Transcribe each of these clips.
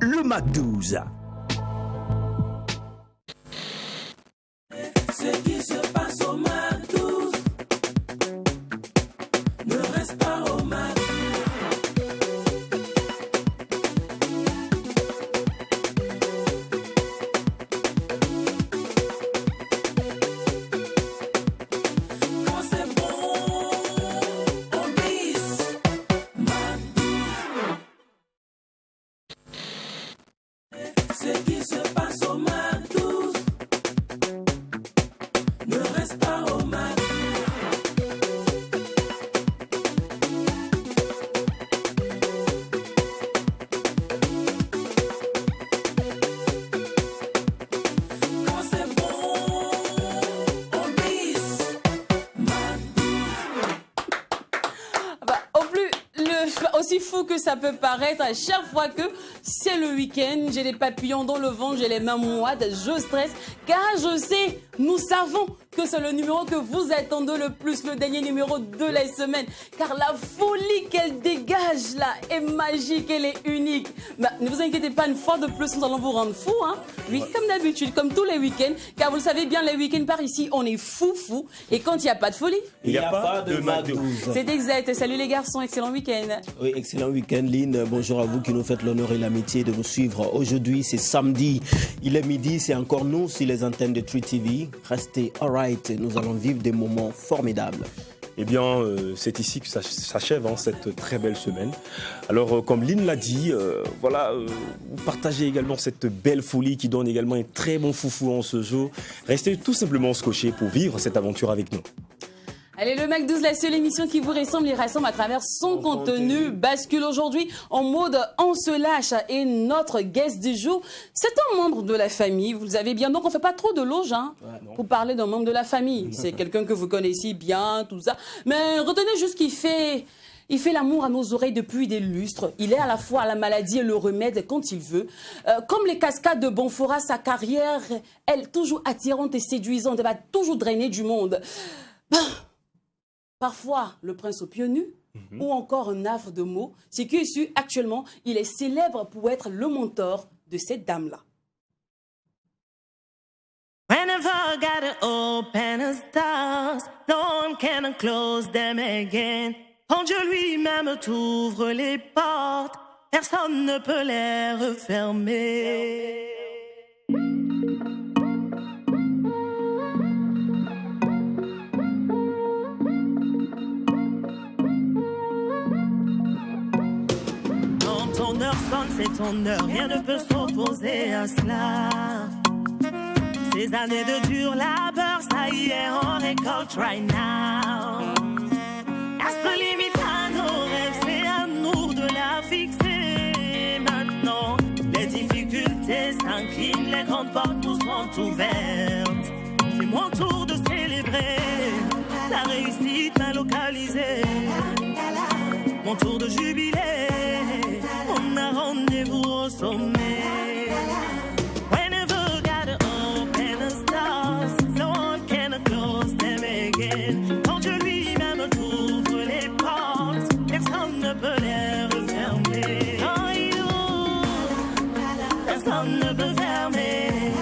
le Mac 12. Ce qui se passe au Mac 12 ne reste pas au Mac 12. Quand c'est bon, on glisse. Mac 12. Ce qui se passe au Mac 12 ne reste pas au Mac 12. Quand c'est bon, on glisse. Mac 12. Au plus, aussi fou que ça peut paraître, à chaque fois que c'est le week-end, j'ai des papillons dans le ventre, j'ai les mains moites, je stresse, car je sais, nous savons que c'est le numéro que vous attendez le plus, le dernier numéro de la semaine, car la folie qu'elle dégage là est magique, elle est unique. Ne vous inquiétez pas, une fois de plus, nous allons vous rendre fous, hein. Oui, comme d'habitude, comme tous les week-ends, car vous le savez bien, les week-ends par ici, on est fou, et quand il n'y a pas de folie, il n'y a pas de Mac 12. C'est exact. Salut les garçons, excellent week-end. Oui, excellent week-end, Lynn. Bonjour à vous qui nous faites l'honneur et l'amitié de nous suivre. Aujourd'hui, c'est samedi. Il est midi, c'est encore nous sur les antennes de True TV. Restez alright, nous allons vivre des moments formidables. Eh bien, c'est ici que ça s'achève cette très belle semaine. Alors, comme Lynn l'a dit, vous partagez également cette belle folie qui donne également un très bon foufou en ce jour. Restez tout simplement scotchés pour vivre cette aventure avec nous. Allez, le Mac 12, la seule émission qui vous ressemble et rassemble à travers son contenu, bascule aujourd'hui en mode on se lâche. Et notre guest du jour, c'est un membre de la famille, vous le savez bien. Donc, on ne fait pas trop de loge pour parler d'un membre de la famille. C'est quelqu'un que vous connaissez bien, tout ça. Mais retenez juste qu'il fait l'amour à nos oreilles depuis des lustres. Il est à la fois la maladie et le remède quand il veut. Comme les cascades de Bonfora, sa carrière, elle, toujours attirante et séduisante, elle va toujours drainer du monde. Parfois, le prince aux pieds nus, ou encore un havre de mots. Ce qui est sûr, actuellement, il est célèbre pour être le mentor de cette dame-là. Whenever I gotta open the stars, no one can close them again. Quand Dieu lui-même t'ouvre les portes, personne ne peut les refermer. Quand ton heure sonne, c'est ton heure, rien ne peut s'opposer à cela. Ces années de dur labeur, ça y est, on récolte right now. À se limite à nos rêves, c'est à nous de la fixer maintenant. Les difficultés s'inclinent, les grandes portes nous sont ouvertes. C'est mon tour de célébrer la réussite m'a localisée. Mon tour de jubilé, on a rendez-vous au sommet. Quand Dieu lui-même t'ouvre les portes, personne ne peut les refermer. Quand il ouvre, personne ne peut fermer.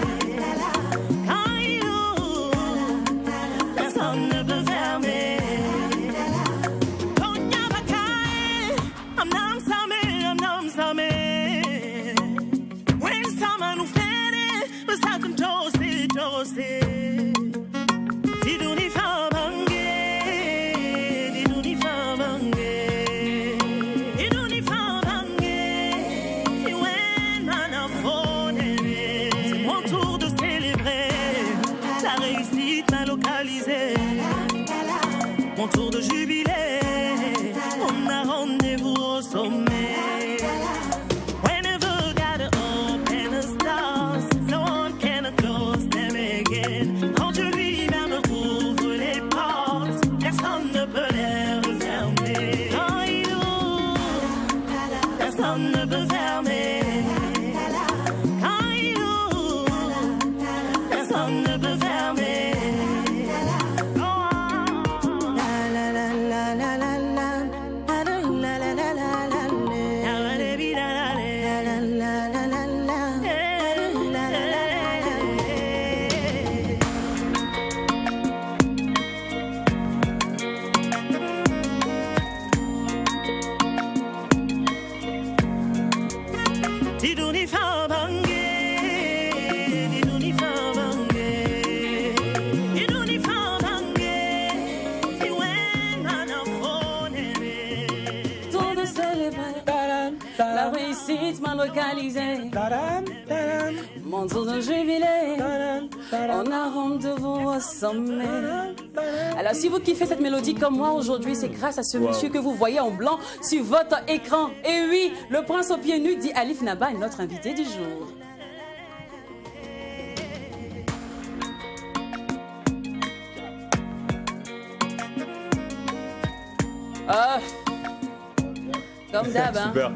Quand il ouvre, personne ne peut fermer. Quand il n'y a pas qu'à, I'm not samé. When someone who fed it, but I can toast it. Diduni Fabange, Diduni Fabange, Diduni Fabange, Tiwena Fonere. Tour de célébrer la réussite m'a localisé. Mon tour de jubilé, on a rendez-vous au sommet. Alors si vous kiffez cette mélodie comme moi aujourd'hui, c'est grâce à ce monsieur que vous voyez en blanc sur votre écran. Et oui, le prince aux pieds nus dit Alif Naba est notre invité du jour. Ah, comme d'hab, hein. Super.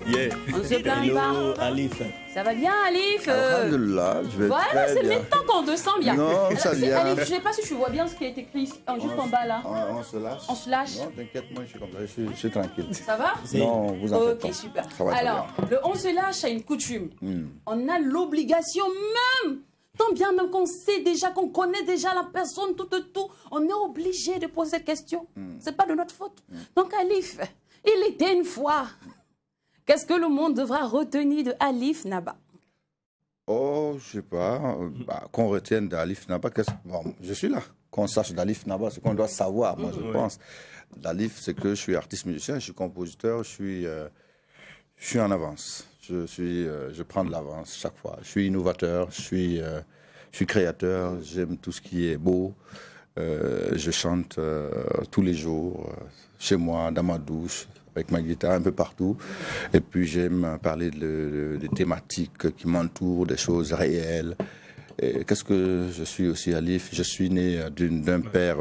Yeah. On ne se plaint Hello, pas. Alif. Ça va bien, Alif Alhamdulillah, je vais Voilà, très c'est bien. maintenant qu'on te sent bien. Non, Alors, ça c'est- vient. Alif, je ne sais pas si tu vois bien ce qui est écrit ici, juste en bas là. On se lâche. On se lâche. Non, t'inquiète, moi je suis comme ça, je suis tranquille. Ça va Non, vous en faites pas. Ok, super. Ça va très Alors, le on se lâche a une coutume. Hmm. On a l'obligation même, tant bien même qu'on sait déjà, qu'on connaît déjà la personne, tout, on est obligé de poser cette question. C'est pas de notre faute. Donc, Alif, il était une fois. Qu'est-ce que le monde devra retenir de Alif Naba? Oh, je sais pas, qu'on retienne d'Alif Naba, bon, je suis là. Qu'on sache d'Alif Naba, c'est qu'on doit savoir, moi je pense. D'Alif, c'est que je suis artiste musicien, je suis compositeur, je suis en avance. Je prends de l'avance chaque fois. Je suis innovateur, je suis créateur, j'aime tout ce qui est beau. Je chante tous les jours, chez moi, dans ma douche, avec ma guitare, un peu partout. Et puis j'aime parler des thématiques qui m'entourent, des choses réelles. Et qu'est-ce que je suis aussi, Alif? Je suis né d'un père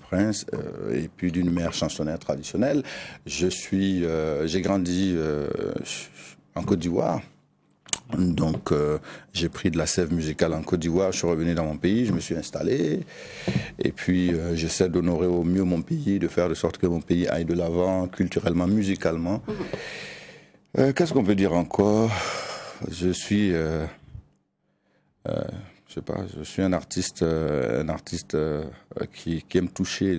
prince et puis d'une mère chansonnière traditionnelle. J'ai grandi en Côte d'Ivoire. Donc, j'ai pris de la sève musicale en Côte d'Ivoire, je suis revenu dans mon pays, je me suis installé. Et puis, j'essaie d'honorer au mieux mon pays, de faire de sorte que mon pays aille de l'avant, culturellement, musicalement. Qu'est-ce qu'on peut dire encore? Je suis... je sais pas, je suis un artiste qui aime toucher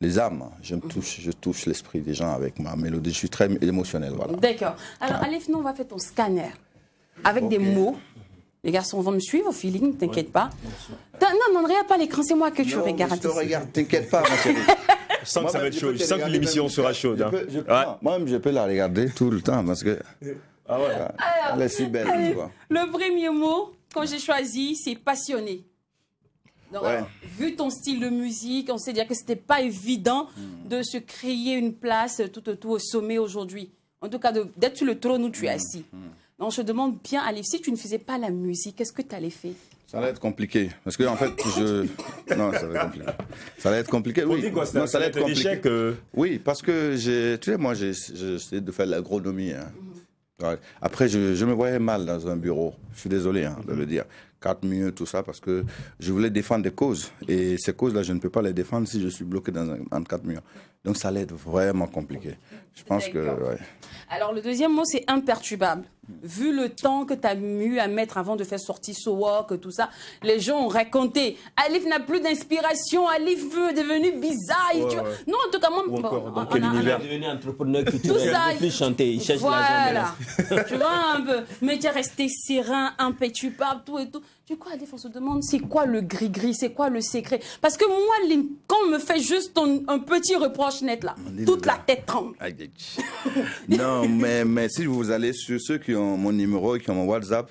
les âmes. Je touche l'esprit des gens avec ma mélodie. Je suis très émotionnel, voilà. D'accord. Alors, Alif, nous, on va faire ton scanner avec des mots. Les garçons vont me suivre au feeling, t'inquiète pas. Non, ne regarde pas l'écran, c'est moi que tu regardes. Je te regarde, t'inquiète pas, ma chérie. Je sens que ça va être chaud. Je sens que l'émission sera chaude. Hein. Moi-même, je peux la regarder tout le temps parce que Ah ouais. elle est si belle, tu vois. Le premier mot que j'ai choisi, c'est passionné. Donc, Ouais. alors, vu ton style de musique, on sait dire que c'était pas évident de se créer une place tout au sommet aujourd'hui. En tout cas, d'être sur le trône où tu es assis. Donc, on se demande bien, Alif, si tu ne faisais pas la musique, qu'est-ce que tu allais faire? Ça va être compliqué. Parce que, en fait, non, ça va être compliqué. Ça va être compliqué, On oui. dit quoi, Non, ça va être compliqué. échec. Oui, parce que tu sais, moi, j'ai essayé de faire de l'agronomie. Hein. Ouais. Après, je me voyais mal dans un bureau. Je suis désolé de le dire. 4 murs, tout ça, parce que je voulais défendre des causes. Et ces causes-là, je ne peux pas les défendre si je suis bloqué entre 4 murs. Donc, ça allait être vraiment compliqué. Je pense que... Ouais. Alors, le deuxième mot, c'est imperturbable. Vu le temps que tu as eu à mettre avant de faire sortir So Walk, tout ça, les gens ont raconté. Alif n'a plus d'inspiration, Alif est devenu bizarre. Ouais, tu vois. ouais. Non, en tout cas, moi, Ou encore, dans on quel a- univers? Il est devenu entrepreneur Tout culturel, il ça, ne veut plus chanter, il cherche voilà. l'argent. Tu vois un peu. Mais tu es resté serein, impéturbable, tout et tout. Du coup, Alif, on se demande, c'est quoi le gris-gris, c'est quoi le secret? Parce que moi, quand on me fait juste un petit reproche net là, toute la tête tremble. Aïe, aïe. Non, mais si vous allez sur ceux qui ont mon numéro, qui ont mon WhatsApp,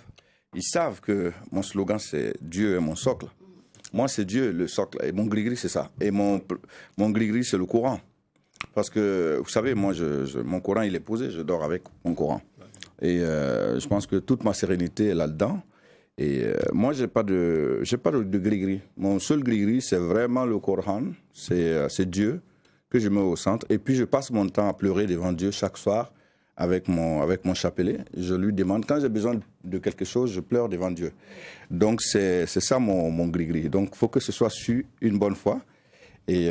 ils savent que mon slogan, c'est Dieu est mon socle. Moi, c'est Dieu, le socle. Et mon gris-gris, c'est ça. Et mon gris-gris, c'est le Coran. Parce que, vous savez, moi, mon Coran, il est posé, je dors avec mon Coran. Et je pense que toute ma sérénité est là-dedans. Et moi, j'ai pas de gris-gris. Mon seul gris-gris, c'est vraiment le Coran. C'est Dieu que je mets au centre. Et puis, je passe mon temps à pleurer devant Dieu chaque soir avec mon chapelet. Je lui demande, quand j'ai besoin de quelque chose, je pleure devant Dieu. Donc, c'est ça mon gris-gris. Donc, il faut que ce soit su une bonne fois. Et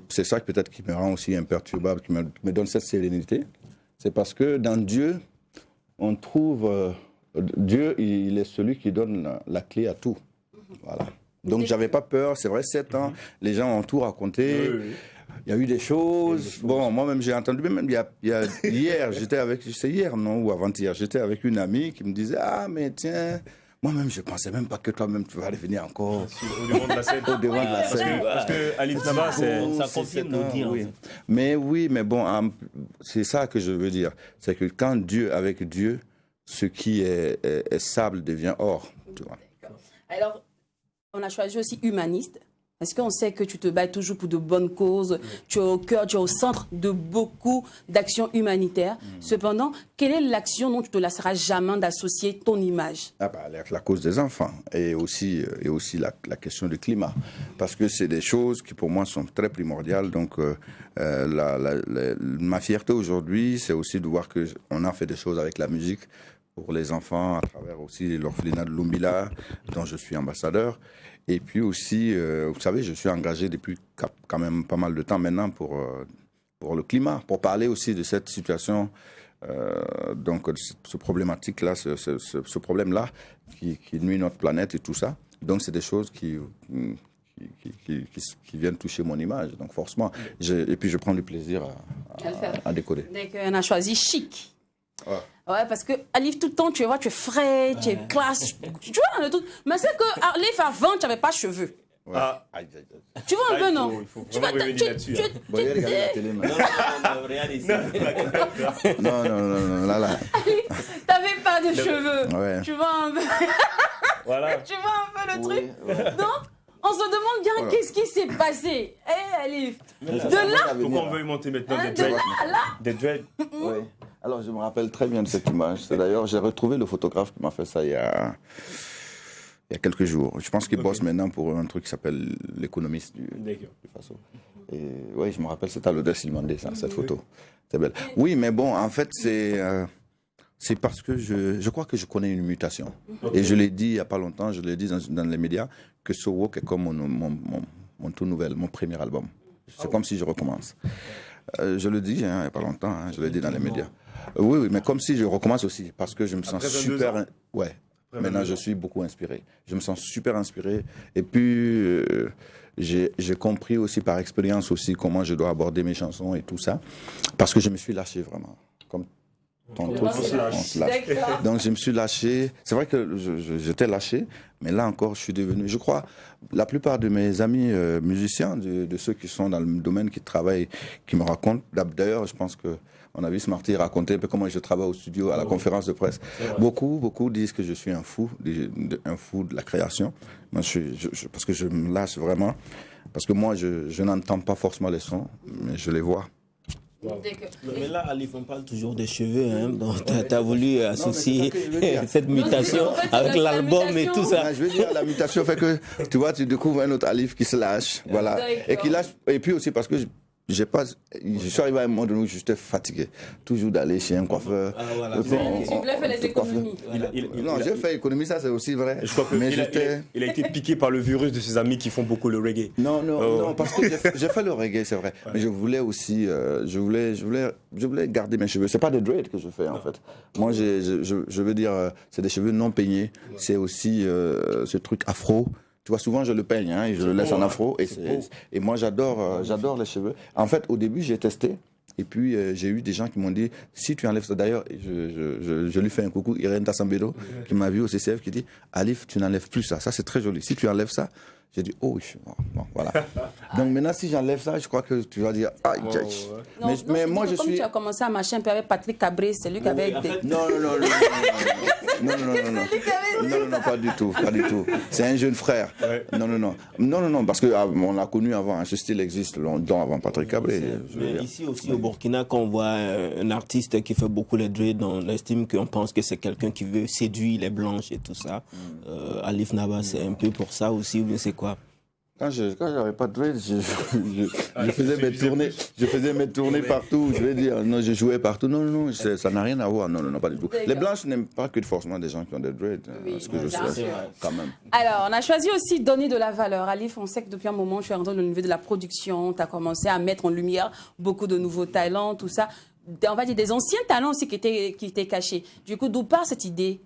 c'est ça peut-être qui me rend aussi imperturbable, qui me donne cette sérénité. C'est parce que dans Dieu, on trouve... Dieu, il est celui qui donne la clé à tout. Voilà. Donc, j'avais pas peur. C'est vrai, 7 ans, les gens ont tout raconté. Oui. Il y a eu des choses. Bon, moi-même, j'ai entendu, même hier, c'est hier, non, ou avant-hier, j'étais avec une amie qui me disait, ah, mais tiens, moi-même, je pensais même pas que toi-même, tu vas revenir encore Au devant de la scène. au devant de la scène. Parce que Alif Naba, c'est. Ça confirme nos dires, en oui. fait. Mais oui, mais bon, c'est ça que je veux dire. C'est que quand Dieu, avec Dieu, ce qui est sable devient or. Tu vois. Alors, on a choisi aussi humaniste. Parce qu'on sait que tu te bats toujours pour de bonnes causes, tu es au cœur, tu es au centre de beaucoup d'actions humanitaires. Cependant, quelle est l'action dont tu ne te lasseras jamais d'associer ton image? Ah bah, la cause des enfants et aussi la question du climat. Parce que c'est des choses qui pour moi sont très primordiales. Donc ma fierté aujourd'hui, c'est aussi de voir qu'on a fait des choses avec la musique pour les enfants à travers aussi l'orphelinat de Lumbila, dont je suis ambassadeur. Et puis aussi, vous savez, je suis engagé depuis quand même pas mal de temps maintenant pour le climat, pour parler aussi de cette situation, donc ce problématique-là, ce problème-là qui nuit notre planète et tout ça. Donc c'est des choses qui viennent toucher mon image. Donc forcément, et puis je prends du plaisir à décoder. Donc, on a choisi chic. Ouais. Ouais, parce que Alif, tout le temps, tu vois, tu es frais, tu es classe. Tu vois, le truc. Mais c'est que Alif, avant, tu n'avais pas de cheveux. Ouais. Ah. Aïe, aïe, aïe. Tu vois un Là, peu, non? il faut Tu vraiment vois, revenir là-dessus. hein. Bon, regardez la télé maintenant. Non, regarde ici. Non, là. T'avais pas de cheveux. Ouais. Tu vois un peu, Voilà. tu vois un peu le truc. Oui, ouais. Donc, on se demande bien Voilà. qu'est-ce qui s'est passé. Eh, Alif, de là, Pourquoi on veut monter maintenant hein, des de dreads? là à là. Des dreads. Oui. Alors, je me rappelle très bien de cette image. C'est d'ailleurs, j'ai retrouvé le photographe qui m'a fait ça il y a quelques jours. Je pense qu'il bosse maintenant pour un truc qui s'appelle l'économiste du D'accord. Faso. Et oui, je me rappelle, c'était à l'Odesse Ilmandé, ça, cette photo. C'est belle. Oui, mais bon, en fait, c'est parce que je crois que je connais une mutation. Et je l'ai dit il n'y a pas longtemps, je l'ai dit dans les médias, que So Walk est comme mon tout nouvel, mon premier album. C'est comme si je recommence. Je le dis il n'y a pas longtemps, je l'ai dit dans les médias. Oui, mais comme si je recommence aussi, parce que je me sens Après 22 super... ans. Ouais, Après maintenant 22 je ans. suis beaucoup inspiré. Je me sens super inspiré. Et puis, j'ai compris aussi par expérience aussi comment je dois aborder mes chansons et tout ça, parce que je me suis lâché vraiment. Comme ton truc, On se lâche. on se lâche. D'accord. Donc je me suis lâché. C'est vrai que j'étais lâché, mais là encore, je suis devenu. Je crois, la plupart de mes amis musiciens, de ceux qui sont dans le domaine, qui travaillent, qui me racontent. D'ailleurs, je pense que on a vu Smarty raconter un peu comment je travaille au studio à la conférence de presse. Beaucoup disent que je suis un fou de la création. Moi, parce que je me lâche vraiment. Parce que moi, je n'entends pas forcément les sons, mais je les vois. Mais là, Alif, on parle toujours des cheveux. Hein, donc, tu as voulu associer c'est ça que je veux dire. cette mutation en fait, avec la l'album et mutation. tout ça. Je veux dire, la mutation fait que, tu vois, tu découvres un autre Alif qui se lâche, voilà. D'accord. Et qui lâche, et puis aussi parce que je suis arrivé à un moment donné où j'étais fatigué. Toujours d'aller chez un coiffeur. Ah, voilà. Et puis, Tu voulais faire les économies. Non, j'ai fait économie, ça c'est aussi vrai. Je crois Mais qu'il j'étais... il a été piqué par le virus de ses amis qui font beaucoup le reggae. Non, parce que j'ai fait le reggae, c'est vrai. Mais je voulais aussi, je voulais garder mes cheveux. C'est pas des dreads que je fais en fait. Moi, je veux dire, c'est des cheveux non peignés. C'est aussi ce truc afro. Tu vois, souvent je le peigne et je le laisse en afro. Et moi, j'adore les cheveux. En fait, au début, j'ai testé. Et puis, j'ai eu des gens qui m'ont dit, si tu enlèves ça, d'ailleurs, je lui fais un coucou, Irène Tassambedo, qui m'a vu au CCF, qui dit, Alif, tu n'enlèves plus ça. Ça, c'est très joli. Si tu enlèves ça, j'ai dit, oh, bon, voilà. Donc maintenant, si j'enlève ça, je crois que tu vas dire, aïe, aïe. Non, Mais moi, je comme suis... tu as commencé à marcher un peu avec Patrick Cabré, c'est lui qui avait... en fait, Non, pas du tout. C'est un jeune frère. Ouais. Non, parce que on l'a connu avant. Ce style existe longtemps avant Patrick Cabré. Mais ici aussi au Burkina, quand on voit un artiste qui fait beaucoup les dreads, on estime qu'on pense que c'est quelqu'un qui veut séduire les blanches et tout ça. Alif Naba, c'est un peu pour ça aussi, mais c'est quoi? Quand j'avais pas de dread, je faisais mes tournées partout. Je vais dire, non, je jouais partout. Non, ça n'a rien à voir. Non, pas du tout. Les blanches n'aiment pas que forcément des gens qui ont des dreads. Oui, Ce que je bien sais, sûr. quand même. Alors, on a choisi aussi de donner de la valeur. Alif, on sait que depuis un moment, tu es rentré au niveau de la production, tu as commencé à mettre en lumière beaucoup de nouveaux talents, tout ça. On va dire des anciens talents aussi qui étaient cachés. Du coup, d'où part cette idée?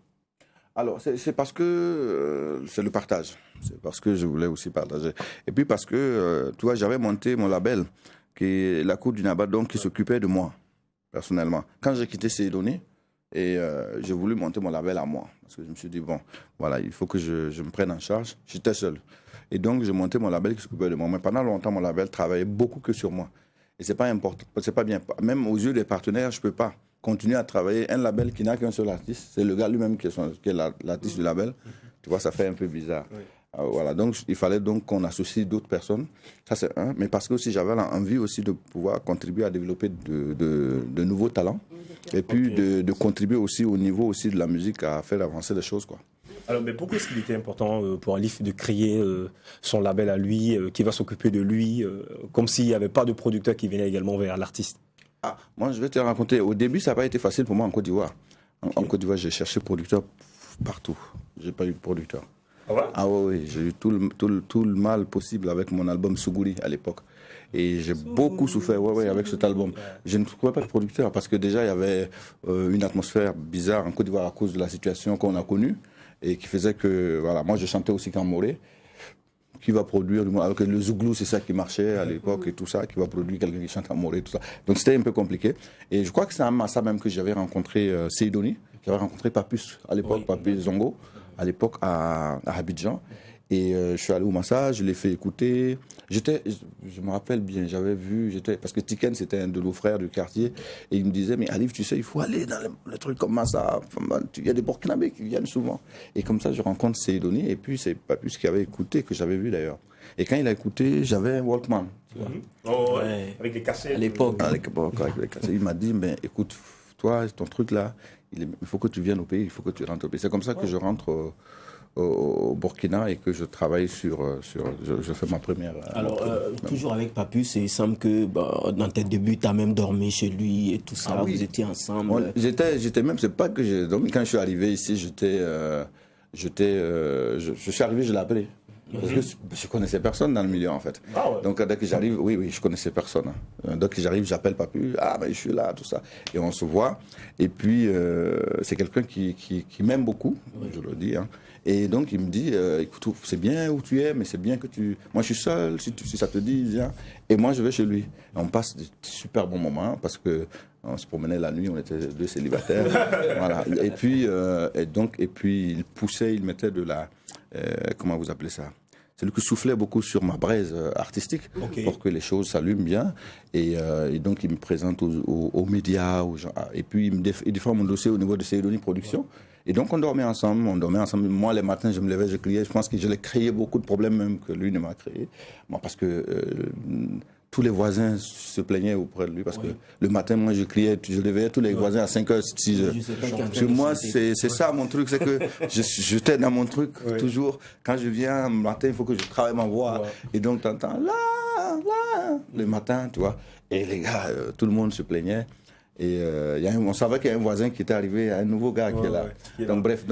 Alors, c'est parce que c'est le partage. C'est parce que je voulais aussi partager. Et puis parce que, tu vois, j'avais monté mon label la cour du Naba, donc, qui s'occupait de moi, personnellement. Quand j'ai quitté Cédonie, et j'ai voulu monter mon label à moi. Parce que je me suis dit, bon, voilà, il faut que je me prenne en charge. J'étais seul. Et donc, j'ai monté mon label qui s'occupait de moi. Mais pendant longtemps, mon label travaillait beaucoup que sur moi. Et c'est pas important, c'est pas bien. Même aux yeux des partenaires, je peux pas continuer à travailler. Un label qui n'a qu'un seul artiste, c'est le gars lui-même qui est l'artiste du label. Tu vois, ça fait un peu bizarre. Voilà, donc il fallait donc qu'on associe d'autres personnes. Ça, c'est un. Mais parce que aussi, j'avais envie aussi de pouvoir contribuer à développer de nouveaux talents. Et puis de contribuer aussi au niveau aussi de la musique à faire avancer les choses, quoi. Alors, mais pourquoi est-ce qu'il était important pour Alif de créer son label à lui, qui va s'occuper de lui, comme s'il n'y avait pas de producteur qui venait également vers l'artiste? Moi, je vais te raconter. Au début, ça n'a pas été facile pour moi en Côte d'Ivoire. En Côte d'Ivoire, j'ai cherché producteur partout. Je n'ai pas eu de producteur. Ah ouais? Ah oui, j'ai eu tout le mal possible avec mon album Sougouri à l'époque. Et j'ai beaucoup souffert avec cet album. Je ne trouvais pas de producteur parce que déjà, il y avait une atmosphère bizarre en Côte d'Ivoire à cause de la situation qu'on a connue et qui faisait que, voilà, moi je chantais aussi Kamoré, qui va produire, alors que le Zouglou, c'est ça qui marchait à l'époque et tout ça, qui va produire quelqu'un qui chante Kamoré, tout ça. Donc c'était un peu compliqué. Et je crois que c'est à ça même que j'avais rencontré Seydoni, j'avais rencontré Papus à l'époque, Papus Zongo, à l'époque à Abidjan. Et je suis allé au massage, je l'ai fait écouter. Je me rappelle bien, j'avais vu, parce que Tiken, c'était un de nos frères du quartier, et il me disait, mais Alif, tu sais, il faut aller dans les trucs comme ça. Il y a des Burkinabés qui viennent souvent. Et comme ça, je rencontre Seydoni, et puis c'est Papus qui avait écouté, que j'avais vu d'ailleurs. Et quand il a écouté, j'avais un Walkman. Tu vois. Oh, ouais. Avec les cassettes. À l'époque. Avec les cassettes. Il m'a dit, mais écoute, toi, ton truc là, il faut que tu viennes au pays, il faut que tu rentres au pays. C'est comme ça que je rentre au Burkina et que je travaille je fais ma première... Alors, toujours avec Papus, il semble que dans tes débuts, tu as même dormi chez lui et tout ça, vous étiez ensemble. J'étais même, c'est pas que j'ai dormi, quand je suis arrivé ici, je suis arrivé, je l'ai appelé. Parce que je connaissais personne dans le milieu en fait. Ah ouais. Donc dès que j'arrive, oui, je connaissais personne. Dès que j'arrive, j'appelle Papus, je suis là, tout ça. Et on se voit. Et puis c'est quelqu'un qui m'aime beaucoup, je le dis. Hein. Et donc il me dit, écoute, c'est bien où tu es, mais c'est bien que tu... Moi je suis seul, si ça te dit, viens. Et moi je vais chez lui. Et on passe de super bons moments parce que on se promenait la nuit, on était deux célibataires. Voilà. Et puis il poussait, il mettait de la... comment vous appelez ça? C'est lui qui soufflait beaucoup sur ma braise artistique pour que les choses s'allument bien. Et donc, il me présente aux médias, aux gens. Et puis, il défend mon dossier au niveau de Seydoni Production. Et donc, on dormait ensemble. Moi, les matins, je me levais, je criais. Je pense que je l'ai créé beaucoup de problèmes même que lui ne m'a créé. Moi, parce que... tous les voisins se plaignaient auprès de lui parce que le matin, moi, je criais, je réveillais tous les voisins à 5h, 6h. Parce que moi, c'est ça mon truc, c'est que j'étais dans mon truc toujours. Quand je viens le matin, il faut que je travaille ma voix. Et donc, tu entends là, le matin, tu vois. Et les gars, tout le monde se plaignait. Et on savait qu'il y a un voisin qui était arrivé, un nouveau gars qui est là. Donc bref,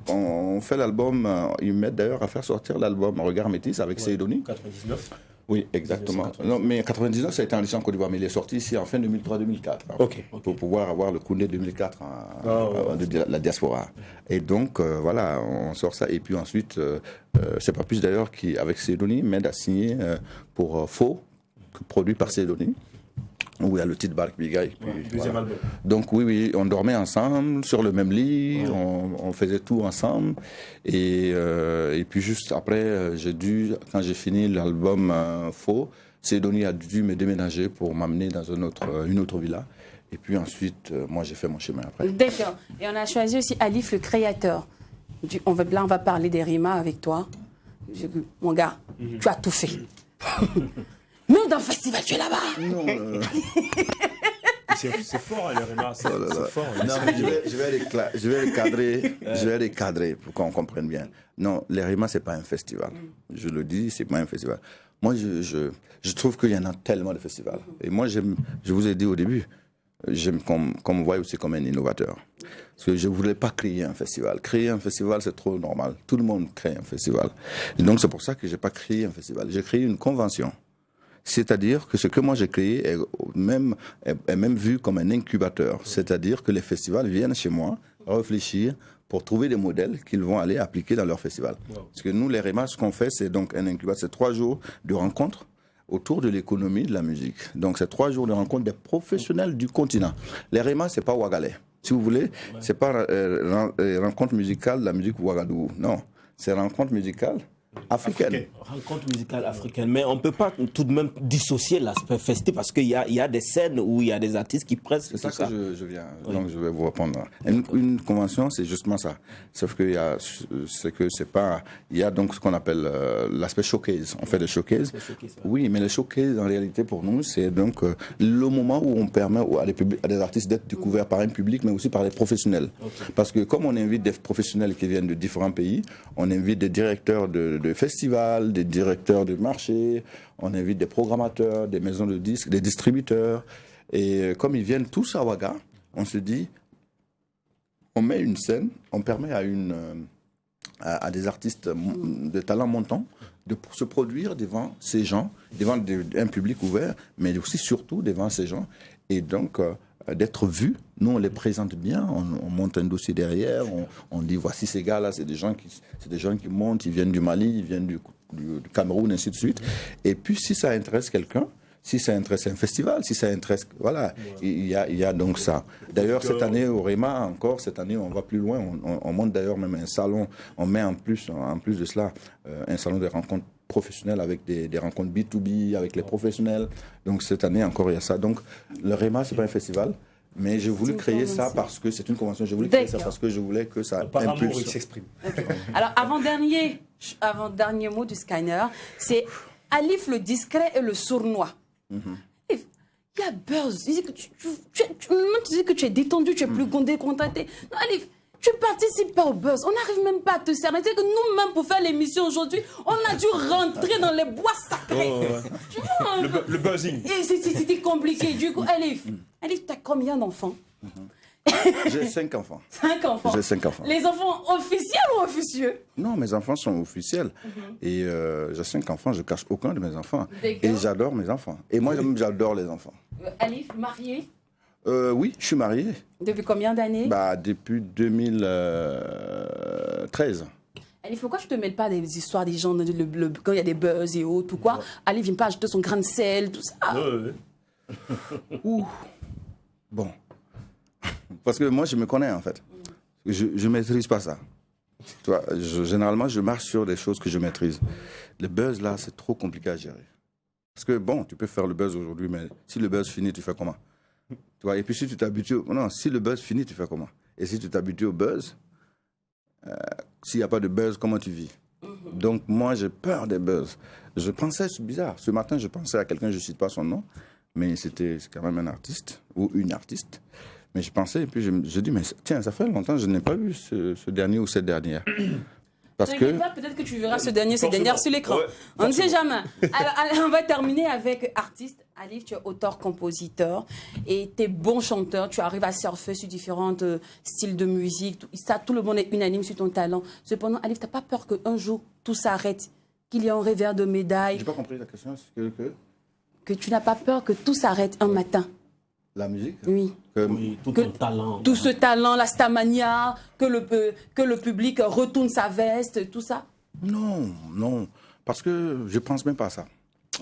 on fait l'album, ils m'aident d'ailleurs à faire sortir l'album Regard Métis avec Seydoni. 99. Oui, exactement. Non, mais 99, ça a été enregistré en Côte d'Ivoire, mais il est sorti ici en fin 2003-2004. Pour pouvoir avoir le Koundé 2004 de la diaspora. Et donc, voilà, on sort ça. Et puis ensuite, c'est Papus d'ailleurs qui, avec Seydoni, m'aide à signer pour Faux, produit par Seydoni, où il y a le titre Bark Biga. Deuxième album. Donc oui, on dormait ensemble, sur le même lit, on faisait tout ensemble. Et puis juste après, quand j'ai fini l'album Faux, Seydoni a dû me déménager pour m'amener dans une autre villa. Et puis ensuite, moi j'ai fait mon chemin après. D'accord. Et on a choisi aussi Alif, le créateur. On va parler des rimas avec toi. Mon gars, tu as tout fait. Même dans le festival, tu es là-bas. Non, C'est fort, les rimas. C'est fort. Non, mais je vais les cadrer pour qu'on comprenne bien. Non, les rimas, c'est pas un festival. Je le dis, c'est pas un festival. Moi, je trouve qu'il y en a tellement de festivals. Et moi, je vous ai dit au début, j'aime qu'on me voit aussi comme un innovateur. Parce que je ne voulais pas créer un festival. Créer un festival, c'est trop normal. Tout le monde crée un festival. Et donc, c'est pour ça que je n'ai pas créé un festival. J'ai créé une convention. C'est-à-dire que ce que moi j'ai créé est même vu comme un incubateur. C'est-à-dire que les festivals viennent chez moi réfléchir pour trouver des modèles qu'ils vont aller appliquer dans leur festival. Parce que nous, les REMA, ce qu'on fait, c'est donc un incubateur. C'est 3 jours de rencontres autour de l'économie de la musique. Donc, c'est 3 jours de rencontre des professionnels du continent. Les REMA, c'est pas Ouagalais. Si vous voulez, c'est pas rencontre musicale de la musique Ouagadougou. Non, c'est rencontre musicale africaine. Rencontre musicale africaine. Mais on ne peut pas tout de même dissocier l'aspect festif parce qu'il y a des scènes où il y a des artistes qui pressent. C'est ça que je viens. Donc je vais vous répondre. Une convention, c'est justement ça. Sauf qu'il y a, il y a donc ce qu'on appelle l'aspect showcase. On fait des showcases. Oui, mais les showcases, en réalité, pour nous, c'est donc le moment où on permet à des artistes d'être découverts par un public, mais aussi par les professionnels. Okay. Parce que comme on invite des professionnels qui viennent de différents pays, on invite des directeurs de festivals, des directeurs de marché, on invite des programmateurs, des maisons de disques, des distributeurs. Et comme ils viennent tous à Ouaga, on se dit, on met une scène, on permet à des artistes de talent montant de se produire devant ces gens, devant un public ouvert, mais aussi surtout devant ces gens. Et donc, d'être vus, nous on les présente bien, on monte un dossier derrière, on dit voici ces gars-là, c'est des gens qui montent, ils viennent du Mali, ils viennent du Cameroun, ainsi de suite. Et puis si ça intéresse quelqu'un, si ça intéresse un festival, si ça intéresse, voilà, il y a donc ça. D'ailleurs cette année au REMA encore, cette année on va plus loin, on monte d'ailleurs même un salon, on met en plus de cela un salon de rencontres professionnels avec des rencontres B2B avec les professionnels. Donc cette année encore il y a ça. Donc le REMA c'est pas un festival, mais j'ai voulu créer ça parce que c'est une convention. J'ai voulu créer ça parce que je voulais que ça impulse. Il s'exprime. Okay. Alors avant-dernier mot du scanner, c'est Alif le discret et le sournois. Il y a buzz. Tu dis que tu es détendu, tu es plus décontracté. Non, Alif, tu ne participes pas au buzz. On n'arrive même pas à te cerner. C'est que nous-mêmes, pour faire l'émission aujourd'hui, on a dû rentrer dans les bois sacrés. Tu vois, le buzzing. Et c'était compliqué. Du coup, Alif, tu as combien d'enfants? J'ai 5 enfants. 5 enfants. J'ai 5 enfants. Les enfants officiels ou officieux? Non, mes enfants sont officiels. Et j'ai 5 enfants, je ne cache aucun de mes enfants. Et j'adore mes enfants. Et moi, j'adore les enfants. Alif, marié? Oui, je suis marié. Depuis combien d'années? Depuis 2013. Alif, pourquoi tu ne te mêles pas des histoires des gens quand il y a des buzz et autres ou quoi? Alif vient pas ajouter son grain de sel, tout ça. Ouh. Bon. Parce que moi, je me connais, en fait. Je ne maîtrise pas ça. Tu vois, généralement, je marche sur des choses que je maîtrise. Le buzz, là, c'est trop compliqué à gérer. Parce que, bon, tu peux faire le buzz aujourd'hui, mais si le buzz finit, tu fais comment? Tu vois, et puis, si tu t'habitues... Non, si le buzz finit, tu fais comment? Et si tu t'habitues au buzz, s'il n'y a pas de buzz, comment tu vis? Donc, moi, j'ai peur des buzz. Je pensais, c'est bizarre. Ce matin, je pensais à quelqu'un, je ne cite pas son nom, mais c'est quand même un artiste ou une artiste. Mais je pensais, et puis je dis, mais tiens, ça fait longtemps que je n'ai pas vu ce dernier ou cette dernière. Parce que... Peut-être que tu verras ce dernier, cette dernière sur l'écran. On ne sait jamais. Alors, on va terminer avec artiste. Alif, tu es auteur-compositeur et tu es bon chanteur. Tu arrives à surfer sur différents styles de musique. Tout le monde est unanime sur ton talent. Cependant, Alif, tu n'as pas peur qu'un jour, tout s'arrête, qu'il y ait un revers de médaille? Je n'ai pas compris la question. Que tu n'as pas peur que tout s'arrête un matin? La musique? Oui. Oui, tout ton talent. Tout ce talent, la stamania, que le public retourne sa veste, tout ça? Non, non. Parce que je ne pense même pas à ça.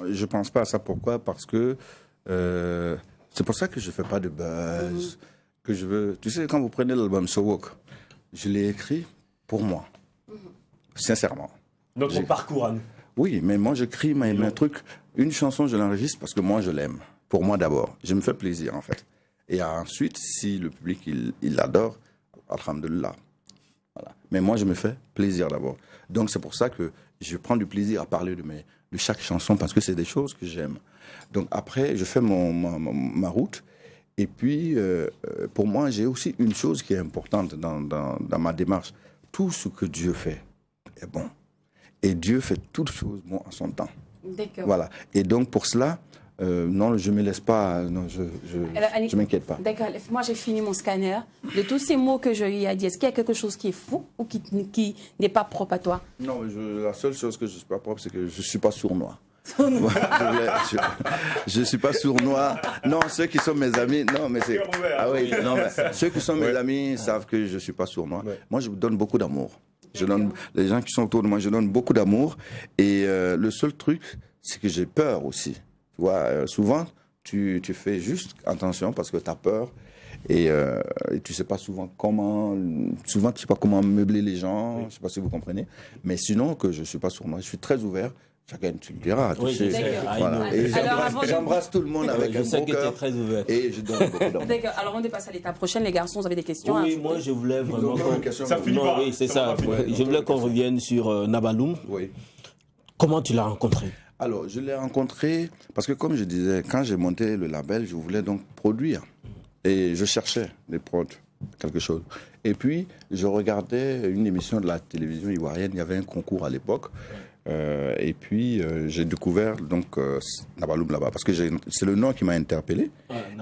Je ne pense pas à ça. Pourquoi? Parce que c'est pour ça que je ne fais pas de buzz. Que je veux... Tu sais, quand vous prenez l'album So Walk, je l'ai écrit pour moi. Sincèrement. Notre parcours à nous. Oui, mais moi, j'écris mes trucs. Une chanson, je l'enregistre parce que moi, je l'aime. Pour moi d'abord. Je me fais plaisir, en fait. Et ensuite, si le public, il l'adore, alhamdoulilah. Voilà. Mais moi, je me fais plaisir d'abord. Donc, c'est pour ça que je prends du plaisir à parler de chaque chanson, parce que c'est des choses que j'aime. Donc, après, je fais ma route. Et puis, pour moi, j'ai aussi une chose qui est importante dans ma démarche. Tout ce que Dieu fait est bon. Et Dieu fait toutes choses bon en son temps. D'accord. Voilà. Et donc, pour cela... non, je ne me laisse pas, non, je ne m'inquiète pas. D'accord, moi j'ai fini mon scanner. De tous ces mots que je lui ai dit, est-ce qu'il y a quelque chose qui est fou ou qui n'est pas propre à toi? Non, la seule chose que je ne suis pas propre, c'est que je ne suis pas sournois. Je ne suis pas sournois. Non, ceux qui sont mes amis, non, mais c'est... Ah oui, non, mais ceux qui sont mes amis savent que je ne suis pas sournois. Moi, je donne beaucoup d'amour. Les gens qui sont autour de moi, je donne beaucoup d'amour. Et le seul truc, c'est que j'ai peur aussi. Tu vois, souvent, tu fais juste attention parce que tu as peur et tu sais pas souvent tu sais pas comment meubler les gens, je sais pas si vous comprenez. Mais sinon, que je suis pas sournois, je suis très ouvert. Chacun, tu le diras. Oui, tu sais. je sais. Voilà. Et Alors, avant de- j'embrasse tout le monde avec Je un sais bon que tu es cœur très ouvert. et je donne beaucoup d'amour. D'accord. Alors, on dépasse à l'étape prochaine. Les garçons, vous avez des questions à Oui, ajouter? moi je voulais vraiment. Encore une question. Ça finit Non, pas. oui, c'est Ça ça. va pas finir. Je voulais qu'on revienne sur Nabaloum. Oui. Comment tu l'as rencontré? Alors, je l'ai rencontré parce que, comme je disais, quand j'ai monté le label, je voulais donc produire. Et je cherchais des prods, quelque chose. Et puis, je regardais une émission de la télévision ivoirienne. Il y avait un concours à l'époque. Et puis, j'ai découvert donc Nabaloum là-bas. Parce que c'est le nom qui m'a interpellé.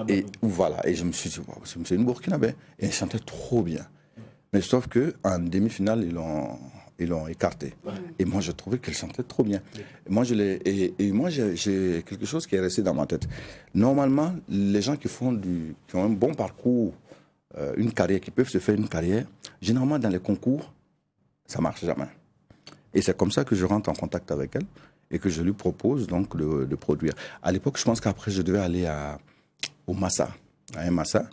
Et voilà. Et je me suis dit, wow, c'est une Burkinabé. Et il chantait trop bien. Mais sauf qu'en demi-finale, ils l'ont écarté. Et moi, je trouvais qu'elle chantait trop bien. Et moi, j'ai quelque chose qui est resté dans ma tête. Normalement, les gens qui ont un bon parcours, une carrière, qui peuvent se faire une carrière, généralement dans les concours, ça marche jamais. Et c'est comme ça que je rentre en contact avec elle et que je lui propose donc de produire. À l'époque, je pense qu'après, je devais aller au Massa, à un Massa.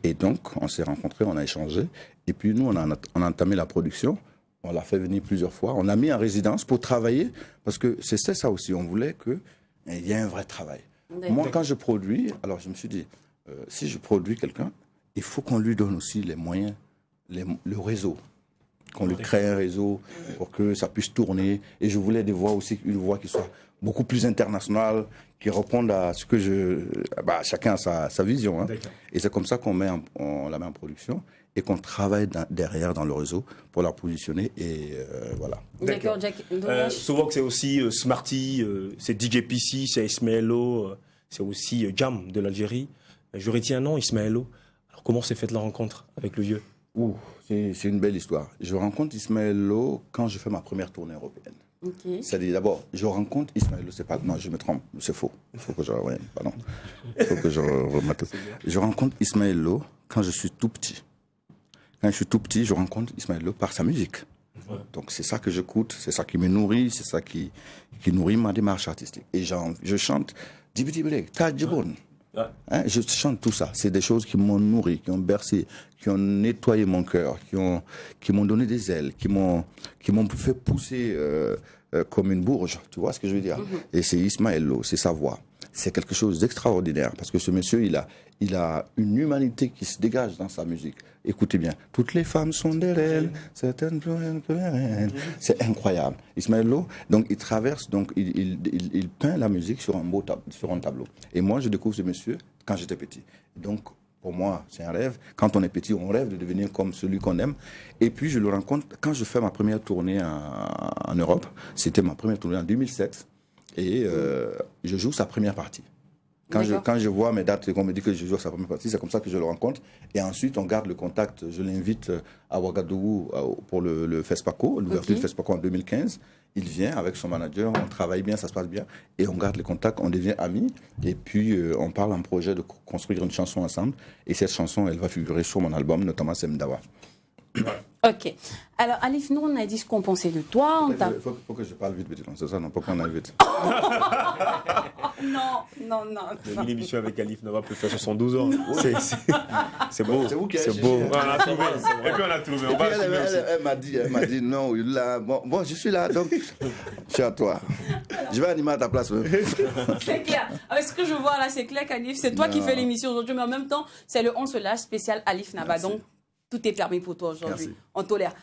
Et donc, on s'est rencontrés, on a échangé. Et puis, nous, on a entamé la production. On l'a fait venir plusieurs fois. On l'a mis en résidence pour travailler, parce que c'était ça aussi. On voulait qu'il y ait un vrai travail. Moi, quand je produis, alors je me suis dit, si je produis quelqu'un, il faut qu'on lui donne aussi les moyens, le réseau. Qu'on lui crée un réseau pour que ça puisse tourner. Et je voulais une voix qui soit beaucoup plus internationale, qui réponde à ce que chacun a sa vision. Hein. Et c'est comme ça qu'on la met en production et qu'on travaille derrière dans le réseau pour la positionner. Et voilà. D'accord, Jack. Souvent que c'est aussi Smarty, c'est DJ PC, c'est Ismaëlo, c'est aussi Jam de l'Algérie. Je retiens un nom, Ismaëlo. Alors comment s'est faite la rencontre avec le vieux? C'est une belle histoire. Je rencontre Ismaëlo quand je fais ma première tournée européenne. Okay. C'est-à-dire, d'abord, je rencontre Ismaëlo, non, je me trompe, c'est faux. Il faut que je revienne, pardon. Il faut que je remette. Je rencontre Ismaëlo quand je suis tout petit. Quand je suis tout petit, je rencontre Ismaëlo par sa musique. Donc, c'est ça que j'écoute, c'est ça qui me nourrit, c'est ça qui nourrit ma démarche artistique. Et je chante Dibidibile, Tadjibon. Hein, je chante tout ça. C'est des choses qui m'ont nourri, qui ont bercé, qui ont nettoyé mon cœur, qui m'ont donné des ailes, qui m'ont fait pousser comme une bourge. Tu vois ce que je veux dire? Et c'est Ismaëlo, c'est sa voix. C'est quelque chose d'extraordinaire parce que ce monsieur, il a une humanité qui se dégage dans sa musique. Écoutez bien, toutes les femmes sont des reines, certaines plus reines que les reines. C'est incroyable. Ismaëlo, donc il traverse, donc il peint la musique sur un tableau. Et moi, je découvre ce monsieur quand j'étais petit. Donc, pour moi, c'est un rêve. Quand on est petit, on rêve de devenir comme celui qu'on aime. Et puis, je le rencontre quand je fais ma première tournée en Europe. C'était ma première tournée en 2007. Et je joue sa première partie. Quand je vois mes dates et qu'on me dit que je joue sa première partie, c'est comme ça que je le rencontre. Et ensuite, on garde le contact. Je l'invite à Ouagadougou pour le FESPACO, l'ouverture du FESPACO en 2015. Il vient avec son manager, on travaille bien, ça se passe bien. Et on garde le contact, on devient amis. Et puis, on parle en projet de construire une chanson ensemble. Et cette chanson, elle va figurer sur mon album, notamment Semdawa. Ok. Alors, Alif, nous, on a dit ce qu'on pensait de toi. Il faut que je parle vite, c'est ça, non, pas qu'on aille vite. Non. Une émission avec Alif Naba peut faire 72 ans. C'est beau. C'est vous qui C'est avez beau. cherché. On a trouvé. Et puis on a trouvé. On va assumer aussi. Elle m'a dit non, là, bon, je suis là, donc je suis à toi. Je vais animer à ta place. C'est clair. Avec ce que je vois là, c'est clair qu'Alif, c'est toi qui fais l'émission aujourd'hui, mais en même temps, c'est le On se lâche spécial Alif Naba. Merci. Donc, tout est permis pour toi aujourd'hui. Merci. On tolère.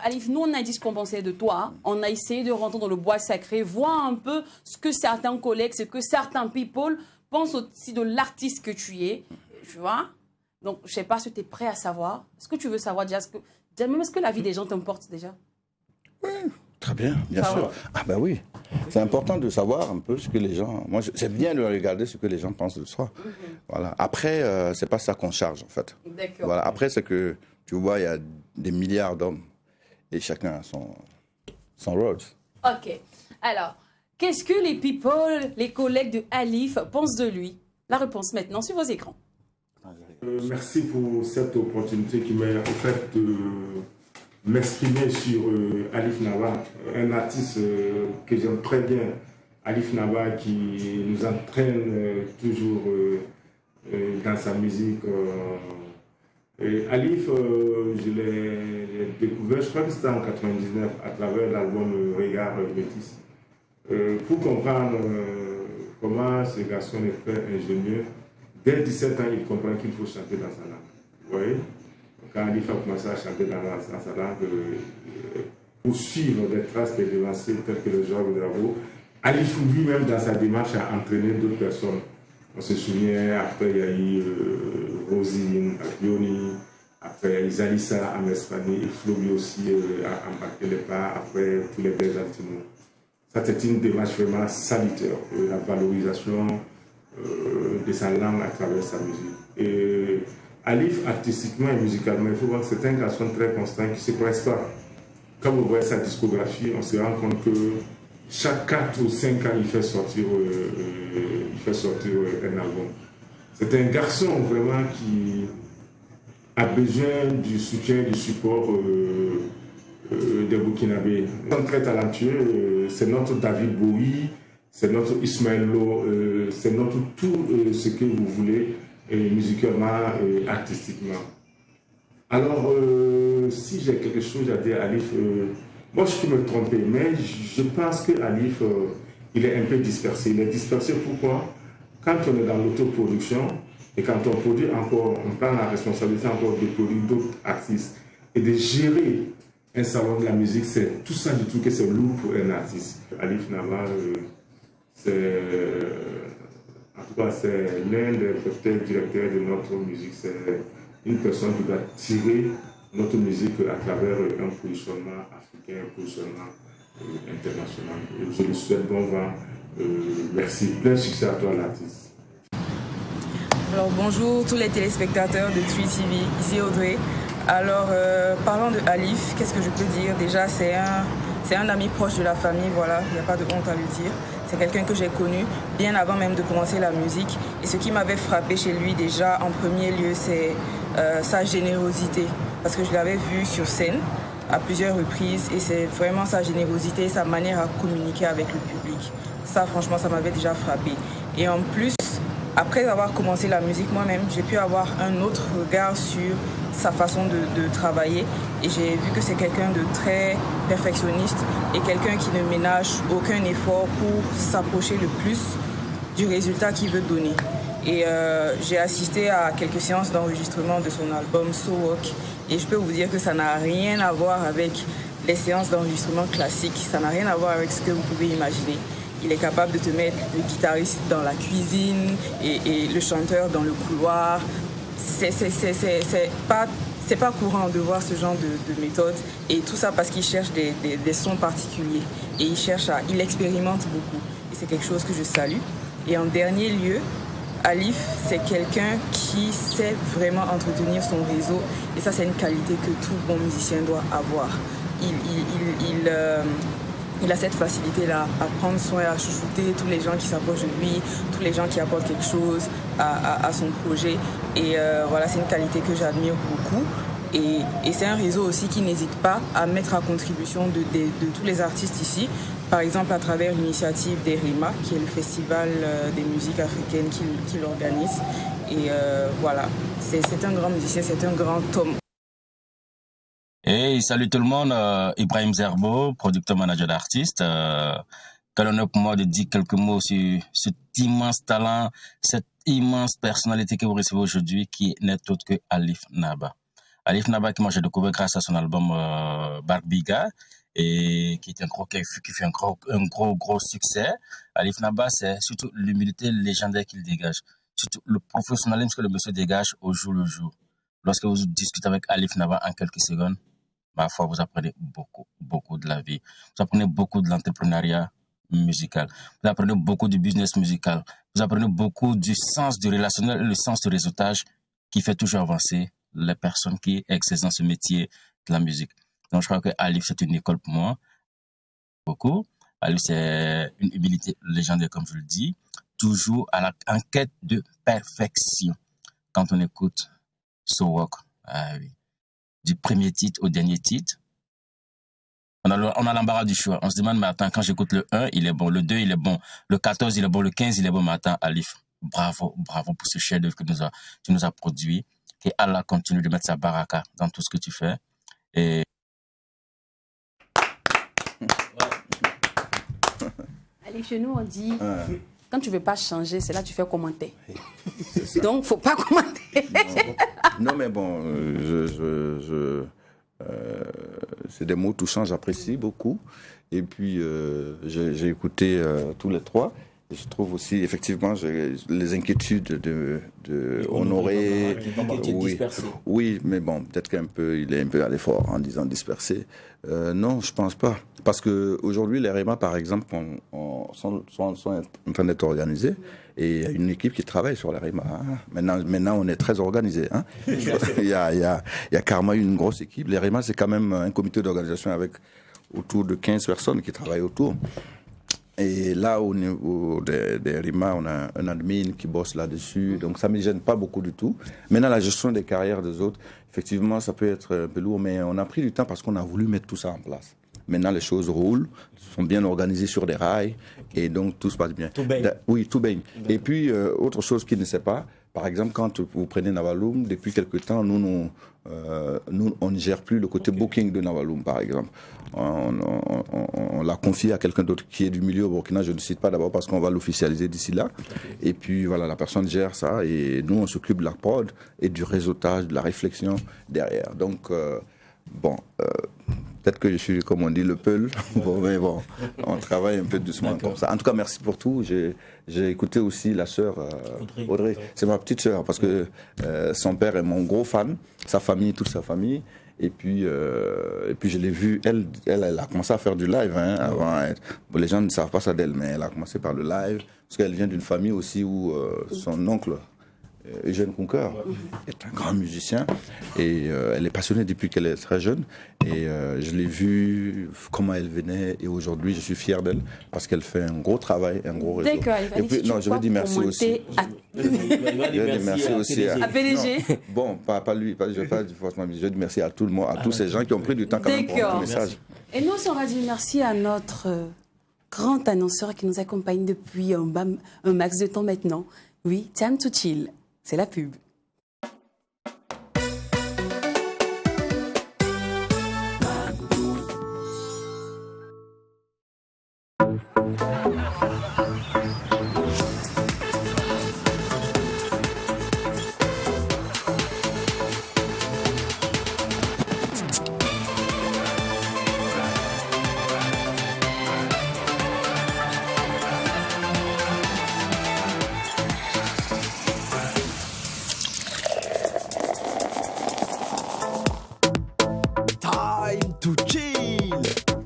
Alif, nous, on a dit ce qu'on pensait de toi. On a essayé de rentrer dans le bois sacré, voir un peu ce que certains collègues, ce que certains people pensent aussi de l'artiste que tu es. Tu vois? Donc, je ne sais pas si tu es prêt à savoir. Est-ce que tu veux savoir déjà est-ce que la vie des gens t'importe déjà? Très bien, bien sûr. Ouais. Ah ben oui, c'est important de savoir un peu ce que les gens... Moi, c'est bien de regarder ce que les gens pensent de soi. Voilà. Après, c'est pas ça qu'on charge, en fait. D'accord. Voilà. Après, c'est que, tu vois, il y a des milliards d'hommes et chacun a son rôle. Ok. Alors, qu'est-ce que les people, les collègues de Alif pensent de lui? La réponse maintenant sur vos écrans. Merci pour cette opportunité qui m'a offert de m'exprimer sur Alif Naba, un artiste que j'aime très bien Alif Naba qui nous entraîne toujours dans sa musique. Et Alif, je l'ai découvert, je crois que c'était en 99, à travers l'album Regard Métis. Pour comprendre comment ce garçon est fait ingénieux, dès 17 ans, il comprend qu'il faut chanter dans sa langue. Vous voyez? Quand Alif a commencé à chanter dans sa langue, pour suivre des traces des devanciers tels que le Georges Drapeau, Alif lui-même, dans sa démarche, a entraîné d'autres personnes. On se souvient, après il y a eu Rosine, Yoni, après il y a eu Zalissa, Amespani, et Flo lui aussi a embarqué les pas, après tous les Belges Altimo. Ça, c'est une démarche vraiment salutaire, la valorisation de sa langue à travers sa musique. Et Alif, artistiquement et musicalement, il faut voir que c'est un garçon très constant qui ne se presse pas. Quand vous voyez sa discographie, on se rend compte que chaque 4 ou 5 ans, il fait sortir un album. C'est un garçon vraiment qui a besoin du soutien, du support des Burkinabés. Ils sont très talentueux. C'est notre David Bowie, c'est notre Ismaël Lo, c'est notre tout ce que vous voulez, musicalement et artistiquement. Alors, si j'ai quelque chose à dire à Alif, moi je peux me tromper, mais je pense que Alif, il est un peu dispersé. Il est dispersé pourquoi? Quand on est dans l'autoproduction et quand on produit encore, on prend la responsabilité encore de produire d'autres artistes et de gérer un salon de la musique, c'est tout ça du tout que c'est lourd pour un artiste. Alif Naba, en tout cas, c'est l'un des directeurs de notre musique. C'est une personne qui doit tirer notre musique à travers un positionnement africain, un positionnement international. Je lui souhaite bon vent. Merci. Plein succès à toi, l'artiste. Alors bonjour tous les téléspectateurs de 3TV, ici Audrey. Alors parlant de Alif, qu'est-ce que je peux dire? Déjà c'est un ami proche de la famille, voilà, il n'y a pas de honte à le dire. C'est quelqu'un que j'ai connu bien avant même de commencer la musique. Et ce qui m'avait frappé chez lui déjà en premier lieu, c'est sa générosité. Parce que je l'avais vu sur scène à plusieurs reprises et c'est vraiment sa générosité, sa manière à communiquer avec le public. Ça franchement, ça m'avait déjà frappé. Et en plus, après avoir commencé la musique moi-même, j'ai pu avoir un autre regard sur sa façon de travailler et j'ai vu que c'est quelqu'un de très perfectionniste et quelqu'un qui ne ménage aucun effort pour s'approcher le plus du résultat qu'il veut donner. Et j'ai assisté à quelques séances d'enregistrement de son album So Walk et je peux vous dire que ça n'a rien à voir avec les séances d'enregistrement classiques, ça n'a rien à voir avec ce que vous pouvez imaginer. Il est capable de te mettre le guitariste dans la cuisine et le chanteur dans le couloir. C'est pas courant de voir ce genre de méthode. Et tout ça parce qu'il cherche des sons particuliers. Et il expérimente beaucoup. Et c'est quelque chose que je salue. Et en dernier lieu, Alif, c'est quelqu'un qui sait vraiment entretenir son réseau. Et ça, c'est une qualité que tout bon musicien doit avoir. Il a cette facilité-là à prendre soin, à chouchouter tous les gens qui s'approchent de lui, tous les gens qui apportent quelque chose à son projet. Et voilà, c'est une qualité que j'admire beaucoup. Et c'est un réseau aussi qui n'hésite pas à mettre à contribution de tous les artistes ici. Par exemple, à travers l'initiative des RIMA, qui est le festival des musiques africaines qui l'organise. Et voilà, c'est un grand musicien, c'est un grand homme. Hey, salut tout le monde, Ibrahim Zerbo, producteur manager d'artistes. Quel honneur pour moi de dire quelques mots sur cet immense talent, cette immense personnalité que vous recevez aujourd'hui, qui n'est autre que Alif Naba. Alif Naba, que moi j'ai découvert grâce à son album Barbiga, et qui fait un gros succès. Alif Naba, c'est surtout l'humilité légendaire qu'il dégage, surtout le professionnalisme que le monsieur dégage au jour le jour. Lorsque vous discutez avec Alif Naba en quelques secondes, ma foi, vous apprenez beaucoup de la vie. Vous apprenez beaucoup de l'entrepreneuriat musical. Vous apprenez beaucoup du business musical. Vous apprenez beaucoup du sens du relationnel et le sens du réseautage qui fait toujours avancer les personnes qui exercent dans ce métier de la musique. Donc, je crois que Alif, c'est une école pour moi. Beaucoup. Alif, c'est une humilité légendaire, comme je le dis. Toujours en quête de perfection. Quand on écoute So Walk, ah oui, du premier titre au dernier titre, On a l'embarras du choix. On se demande, mais attends, quand j'écoute le 1, il est bon. Le 2, il est bon. Le 14, il est bon. Le 15, il est bon. Mais attends, Alif, bravo pour ce chef-d'œuvre que tu nous as produit. Et Allah continue de mettre sa baraka dans tout ce que tu fais. Et Allez, chez nous, on dit, quand tu ne veux pas changer, c'est là que tu fais commenter. Donc, il ne faut pas commenter. Non, mais bon, c'est des mots touchants, j'apprécie beaucoup. Et puis, j'ai écouté tous les trois. Et je trouve aussi, effectivement, les inquiétudes de Honoré. Oui, mais bon, peut-être qu'il est un peu allé fort en disant dispersé. Non, je pense pas. Parce qu'aujourd'hui, les REMA, par exemple, sont en train d'être organisés. Et il y a une équipe qui travaille sur les REMA. Hein. Maintenant, on est très organisé. Hein. il y a carrément une grosse équipe. Les REMA, c'est quand même un comité d'organisation avec autour de 15 personnes qui travaillent autour. Et là, au niveau des RIMA, on a un admin qui bosse là-dessus. Donc, ça ne me gêne pas beaucoup du tout. Maintenant, la gestion des carrières des autres, effectivement, ça peut être un peu lourd. Mais on a pris du temps parce qu'on a voulu mettre tout ça en place. Maintenant, les choses roulent, sont bien organisées sur des rails. Et donc, tout se passe bien. Tout baigne. Oui, tout baigne. Et puis, autre chose qui ne sait pas, par exemple, quand vous prenez Navaloum, depuis quelque temps, nous, on ne gère plus le côté booking de Navaloum, par exemple. On l'a confié à quelqu'un d'autre qui est du milieu au Burkina. Je ne cite pas d'abord parce qu'on va l'officialiser d'ici là. Et puis, voilà, la personne gère ça. Et nous, on s'occupe de la prod et du réseautage, de la réflexion derrière. Donc, peut-être que je suis, comme on dit, le peul. Mais bon, on travaille un peu doucement comme ça. En tout cas, merci pour tout. J'ai écouté aussi la sœur Audrey. C'est ma petite sœur parce que son père est mon gros fan, sa famille, toute sa famille. Et puis je l'ai vue, elle a commencé à faire du live. Hein, avant, les gens ne savent pas ça d'elle, mais elle a commencé par le live parce qu'elle vient d'une famille aussi où son oncle, Eugène Conqueur, est un grand musicien et elle est passionnée depuis qu'elle est très jeune et je l'ai vue comment elle venait et aujourd'hui je suis fier d'elle parce qu'elle fait un gros travail, un gros réseau. D'accord, et puis, non, je vais dire merci aussi. Je vais dire merci aussi à PDG. Bon, pas lui, je vais pas dire forcément, je vais dire merci à tout le monde, à tous ces gens qui ont pris du temps quand même pour un message. Et nous aussi, on va dire merci à notre grand annonceur qui nous accompagne depuis un max de temps maintenant. Oui, Time to Chill. C'est la pub.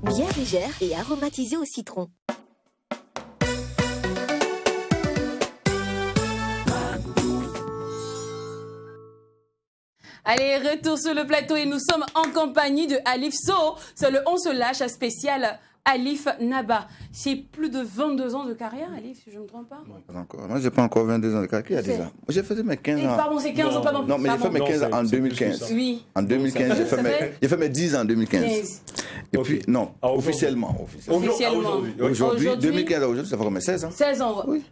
Bien légère et aromatisée au citron. Allez, retour sur le plateau et nous sommes en compagnie de Alif Soho. C'est le On se lâche spécial Alif Naba. C'est plus de 22 ans de carrière, Alif, si je ne me trompe pas. Pas encore. Moi, je n'ai pas encore 22 ans de carrière. Qui a 10 ans? J'ai fait mes 15 ans. Pardon, c'est 15 ans, pardon. Non, mais j'ai fait mes 15 ans en 2015. Oui. En 2015, j'ai fait mes 10 ans en 2015. 15. Et puis, non, officiellement. Aujourd'hui, 2015 à aujourd'hui, ça fait comme 16 ans. 16 ans. Oui.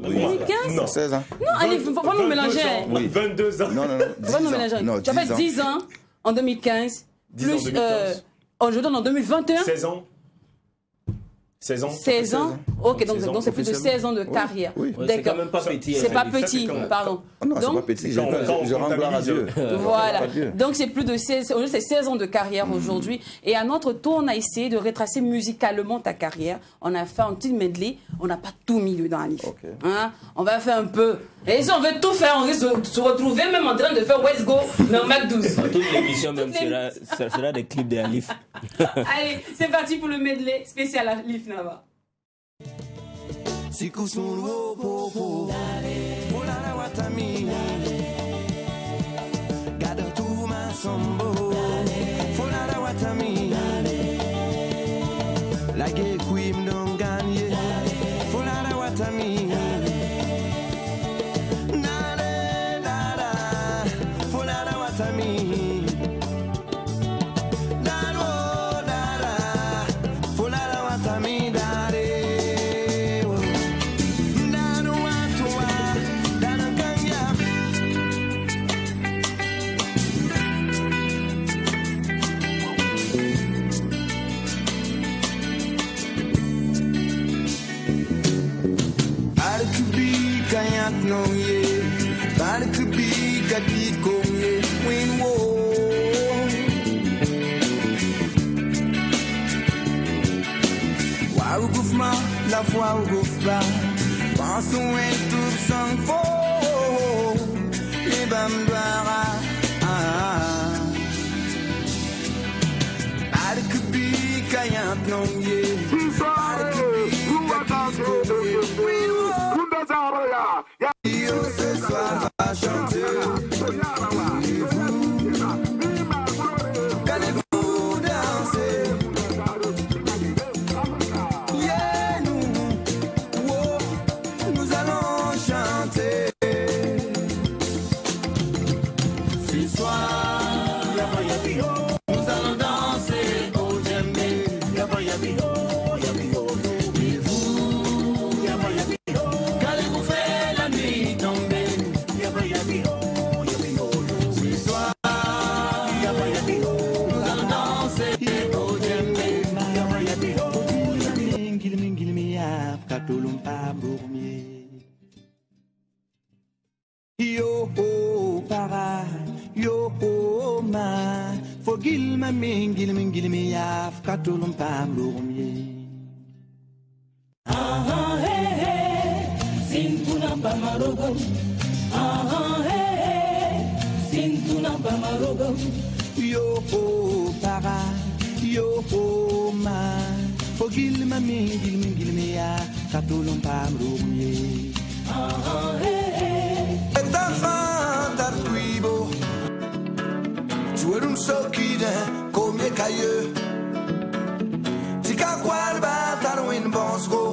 2015 Non, 16 ans. Non, allez, faut pas nous mélanger. Oui. 22 ans. Non. Faut pas nous mélanger. Tu as fait 10 ans en 2015. 10 ans en Plus, 2015. aujourd'hui, en 2021. 16 ans. 16 ans. 16 ans. Ok, donc c'est plus de 16 ans de carrière. Oui. Ouais, c'est quand même pas petit. C'est pas Ça fait petit, quand même- pardon. Oh non, c'est pas petit. Je rends gloire à Dieu. Voilà. Dieu. Donc c'est plus de 16, aujourd'hui, c'est 16 ans de carrière aujourd'hui. Et à notre tour, on a essayé de retracer musicalement ta carrière. On a fait un petit medley. On n'a pas tout mis dedans, Alif. Ok. Hein? On va faire un peu. Et si on veut tout faire, on risque de se retrouver même en train de faire West Go dans Mac 12. Toute l'émission même Toutes les- sera des clips d'Alif. Allez, c'est parti pour le medley spécial Alif Naba. Siku sulu popo Mulana watami Gada tuma sombo Fulana watami Lage kuim don ganye Fulana watami Nare dada Fulana watami Dado dada no ye. Bad could be got it go ye. Win wo. Wa gouf ma la foi gouf ba. Pensons en tout sans faux. Les bambara. Bad could be kayant no ye. Bad could be got it go ye. Win wo. Yo ce soir va chanter. Qu'allez-vous danser? Yeah, nous allons chanter. Ce soir, nous allons danser au djembé. Et vous, qu'allez-vous faire la nuit tombée? Ce soir, nous allons danser au djembé. Yo ho para, yo ho ma, fogil ma mingil mi yaf katulum pam rumye. Yo ho para, yo ho ma, fogil ma mingil mi yaf katulum pam rumye. Eta fanta tuibo, tu un sokide come cailleux. Tika kwalba tarwin bonsgo.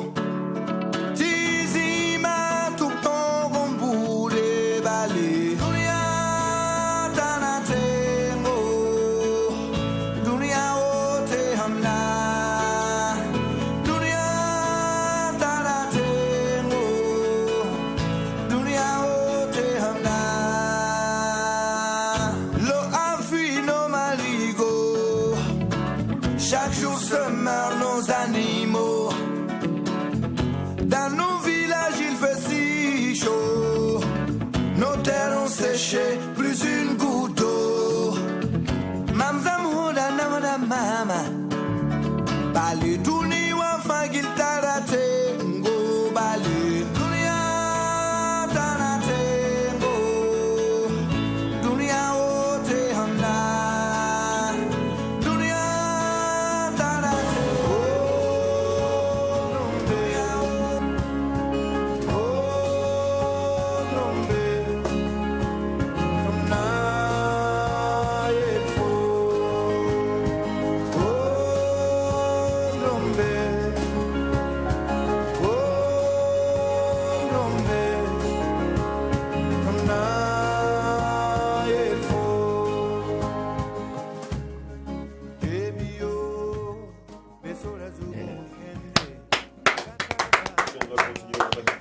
Tizima tout ton romboule balé. Dunia tanatengo, dunia ote hamna. Dunia tanatengo, dunia ote hamna. Lo afino maligo, chaque jour se meurent nos animaux. Dans nos villages il fait si chaud. Nos terres ont séché, plus une goutte d'eau. Mamzamouda namada mama. Bali duni wa fagil tarate ngo bali. Dunia tarate ngo. Dunia ote hamna. Dunia tarate ngo. Dunia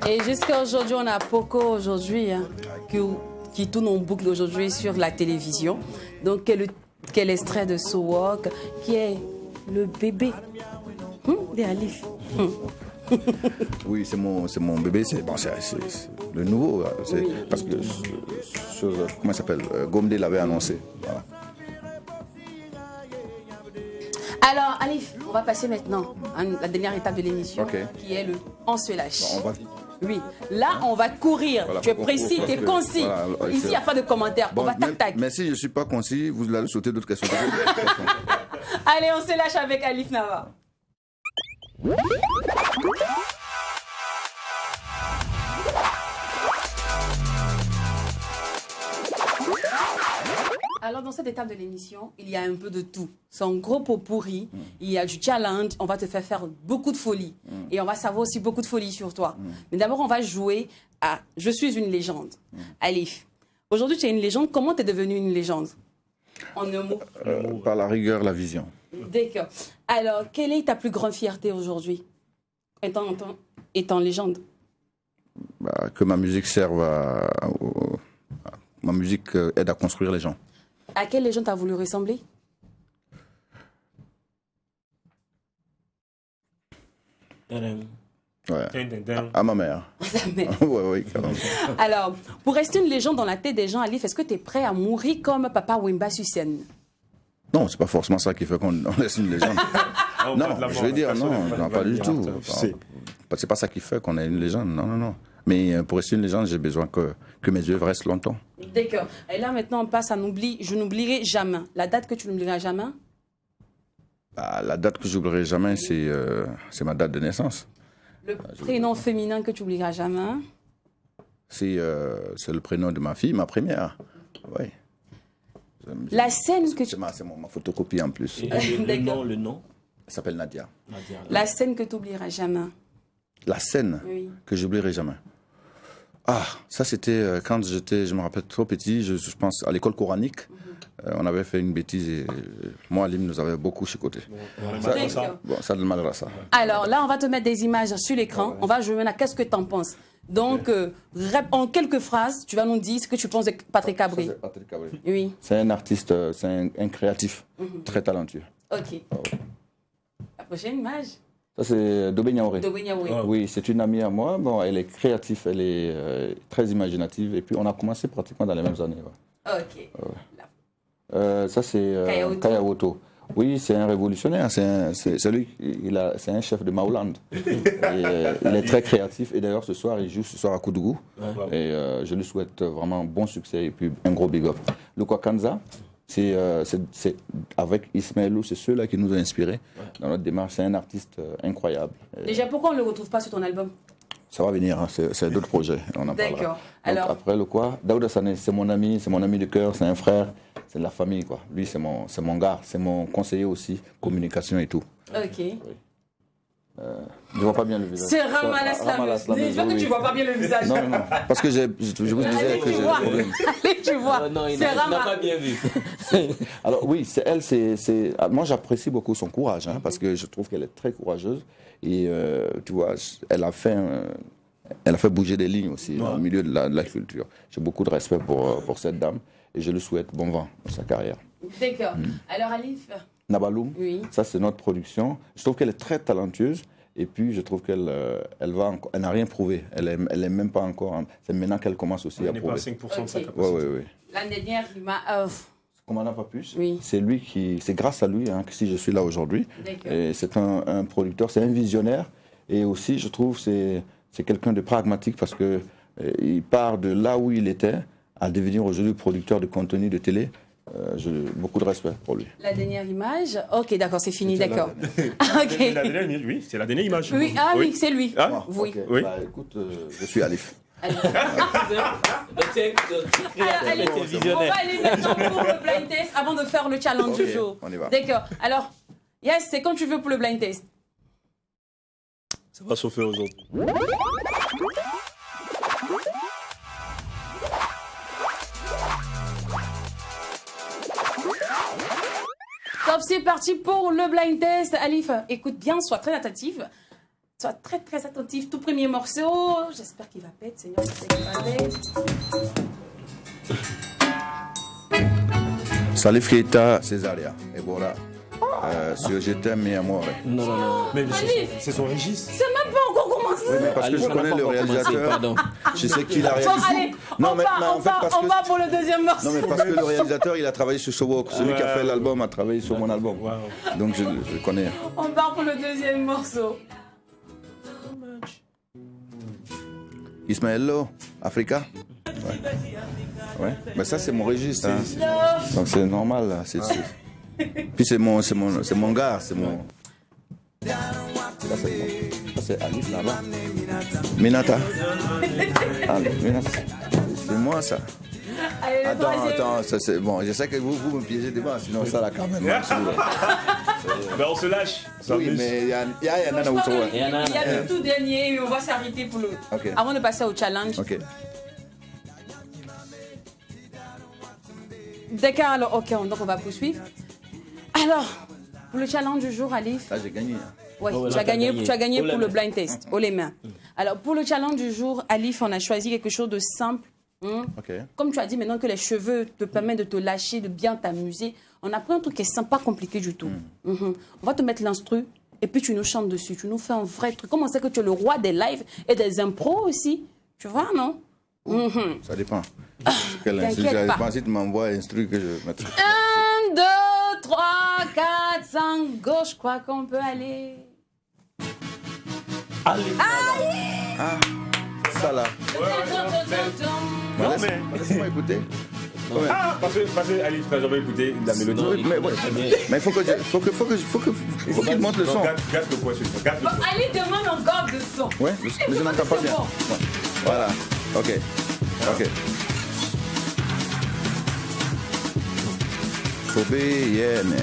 Et jusqu'à aujourd'hui, on a Poco aujourd'hui qui tourne en boucle aujourd'hui sur la télévision. Donc, quel extrait de So Walk qui est le bébé de Alif. Oui, c'est mon bébé, c'est le nouveau. Oui. Parce que, comment il s'appelle, Gomde l'avait annoncé. Voilà. Alors, Alif, on va passer maintenant à la dernière étape de l'émission, Ok. qui est le On se lâche. On va... Oui, là, on va courir. Voilà, Tu es précis, tu es concis. Voilà, Ici, il n'y a pas de commentaires. Bon, on va tac-tac. mais si je ne suis pas concis, vous allez sauter d'autres questions. Allez, on se lâche avec Alif Nava. Alors, dans cette étape de l'émission, il y a un peu de tout. C'est un gros pot pourri. Il y a du challenge. On va te faire beaucoup de folie. Et on va savoir aussi beaucoup de folie sur toi. Mais d'abord, on va jouer à Je suis une légende. Alif, aujourd'hui, tu es une légende. Comment tu es devenue une légende? En un mot. Par la rigueur, la vision. D'accord. Alors, quelle est ta plus grande fierté aujourd'hui, étant légende? Que ma musique serve ma musique aide à construire les gens. À quelle légende t'as voulu ressembler? Ouais. Dun, dun, dun. À ma mère. Oui, quand même. Alors, pour rester une légende dans la tête des gens, Alif, est-ce que tu es prêt à mourir comme Papa Wemba sur scène? Non, c'est pas forcément ça qui fait qu'on laisse une légende. On Non, parle de la je mort, veux dire, personne non, ne non, va pas du dire, tout. C'est pas ça qui fait qu'on est une légende, non, non, non. Mais pour rester une légende, j'ai besoin que mes œuvres restent longtemps. D'accord. Et là, maintenant, on passe à je n'oublierai jamais. La date que tu n'oublieras jamais? Bah, la date que j'oublierai jamais, c'est ma date de naissance. Le prénom féminin que tu n'oublieras jamais? C'est le prénom de ma fille, ma première. Oui. La scène que tu... C'est ma photocopie en plus. Et le nom Elle s'appelle Nadia. La scène que tu n'oublieras jamais? La scène Oui. que j'oublierai jamais. Ah, ça c'était quand je me rappelle trop petit, je pense à l'école coranique. On avait fait une bêtise et moi, Alim nous avait beaucoup chicoté. Ça de madrasa. Alors là, on va te mettre des images sur l'écran. On va jouer maintenant. Qu'est-ce que tu en penses? Donc, en quelques phrases, tu vas nous dire ce que tu penses de Patrick Cabré. Patrick Cabré. Oui. C'est un artiste, c'est un créatif, très talentueux. Ok. La prochaine image? Ça, c'est Dobé Niaouré. Dobé Niaouré. Oui, c'est une amie à moi. Bon, elle est créative, elle est très imaginative. Et puis, on a commencé pratiquement dans les mêmes années. Ouais. Ok. Ça, c'est Kaya Woto. Oui, c'est un révolutionnaire. C'est lui, c'est un chef de Maoland. Il est très créatif. Et d'ailleurs, ce soir, il joue à Koudougou. Et je lui souhaite vraiment bon succès et puis un gros big up. Le Kwakanza, c'est avec Ismaëlou, c'est ceux-là qui nous ont inspirés dans notre démarche. C'est un artiste incroyable. Déjà, pourquoi on ne le retrouve pas sur ton album? Ça va venir, hein, c'est d'autres projets. On en parlera. D'accord. Donc, Alors... après le quoi, Daouda Sané, c'est mon ami de cœur, c'est un frère, c'est de la famille quoi. Lui c'est mon gars, c'est mon conseiller aussi, communication et tout. Ok. Oui. Je vois pas bien le visage. C'est Ramal Aslam. Je vois que tu vois pas bien le visage. Non, parce que je vous disais que j'ai le problème. Allez, tu vois. Non, il c'est n'a pas bien vu. Alors oui, c'est elle, moi j'apprécie beaucoup son courage, hein, parce que je trouve qu'elle est très courageuse. Et tu vois, elle a fait bouger des lignes aussi au milieu de la culture. J'ai beaucoup de respect pour cette dame et je lui souhaite bon vent dans sa carrière. D'accord. Alors Alif? Nabaloum, oui. Ça c'est notre production. Je trouve qu'elle est très talentueuse et puis je trouve qu'elle n'a rien prouvé. Elle est même pas encore. C'est maintenant qu'elle commence aussi à prouver. Elle n'est pas à 5% de sa capacité. Oui. L'année dernière, il m'a... Commandant Papus, oui. C'est grâce à lui que si je suis là aujourd'hui. C'est un producteur, c'est un visionnaire et aussi je trouve c'est quelqu'un de pragmatique parce que il part de là où il était à devenir aujourd'hui producteur de contenu de télé. J'ai beaucoup de respect pour lui. La dernière image. Ok, d'accord, c'est fini, d'accord. Okay. Oui, c'est la dernière image. Oui, oui, c'est lui. Oui. Okay. Oui. Bah, écoute, je suis Alif. Alors, allez, on va aller maintenant pour le blind test avant de faire le challenge du jour. On y va. D'accord. Alors, yes, c'est quand tu veux pour le blind test. Ça va chauffer aux autres. Top, c'est parti pour le blind test. Alif, écoute bien, sois très attentive. Sois très très attentif. Tout premier morceau. J'espère qu'il va pète, Seigneur. J'espère qu'il va pète. Salif Keita, Césaria. Et voilà. Sur Je t'aime et Amore. Non. Mais c'est son registre. C'est même pas encore commencé. Oui, mais parce que je connais le réalisateur. Je sais qu'il a réalisé. Bon, allez, on va pour le deuxième morceau. Non, mais parce que le réalisateur, il a travaillé sur Sobok. Celui qui a fait l'album a travaillé sur mon album. Donc je connais. On part pour le deuxième morceau. Ismaëlo, Africa. Ouais. Mais ça, c'est mon registre. Hein. Donc c'est normal. Là. Puis c'est mon gars. C'est mon. Ça, c'est Alif là-bas. Minata. Minata. C'est moi, ça. Allez, attends, ça c'est bon. Je sais que vous me piégez devant, sinon ça là quand même. Ben on se lâche. Oui, mais il y a Nana Outroua. Il y a le tout dernier et on va s'arrêter pour l'autre. Okay. Avant de passer au challenge. Ok. D'accord, alors, ok, donc on va poursuivre. Alors, pour le challenge du jour, Alif. Là, j'ai gagné. Oui, tu as gagné pour le blind test, haut les mains. Alors, pour le challenge du jour, Alif, on a choisi quelque chose de simple. Okay. Comme tu as dit maintenant que les cheveux te permettent de te lâcher, de bien t'amuser, on a pris un truc qui est simple, pas compliqué du tout. On va te mettre l'instru et puis tu nous chantes dessus, tu nous fais un vrai truc. Comment c'est que tu es le roi des lives et des impros aussi? Tu vois, non? Ça dépend. Quel t'inquiète instru, ça pas. dépend si tu m'envoies un instru que je mettrai. 1, 2, 3, 4, 5, gauche, je crois qu'on peut aller. Ah, ça là. Non, Laisse-moi écouter. Ouais. Ah, parce que Alif n'a jamais écouté la mélodie. Oui, mais il faut qu'il monte le son. Gâte le poids sur le son. Gâte le poids. Ali demande encore de son. Ouais, mais je n'entends pas bien. Ouais. Voilà. Ok. Sobeyene,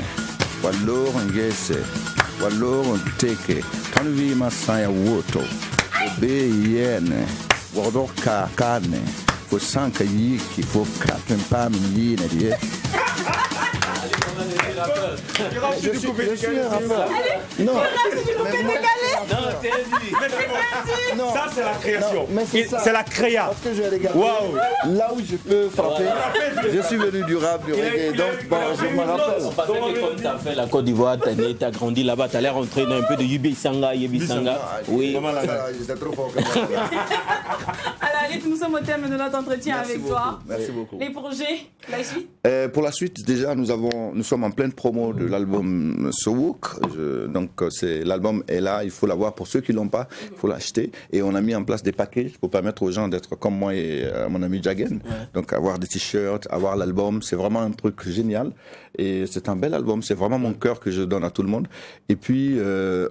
waloro ngese, waloro nteke, kanvi masaya woto. Sobeyene, wardor kakane, fo sanka yiki, fo kapen pam yine die. Je suis un rappeur. Non. Non, ça c'est la création. mais c'est ça. C'est la créa. Parce que je regarde. Waouh. Là où je peux frapper, je suis venu du rap, du reggae, donc bon, je me rappelle. On pensait que comme tu as fait la Côte d'Ivoire, tu as grandi là-bas, tu allais rentrer dans un peu de Yubisanga, Yebisanga. Oui. J'étais trop fort comme ça. Alors, Alif, nous sommes au terme de notre entretien avec toi. Merci beaucoup. Les projets, la suite? Pour la suite, déjà, nous sommes en pleine promo de l'album Sowuk. Donc, l'album est là, il faut l'avoir. Pour ceux qui ne l'ont pas, il faut l'acheter. Et on a mis en place des packages pour permettre aux gens d'être comme moi et mon ami Jagen. Donc, avoir des t-shirts, avoir l'album, c'est vraiment un truc génial. Et c'est un bel album, c'est vraiment mon cœur que je donne à tout le monde. Et puis,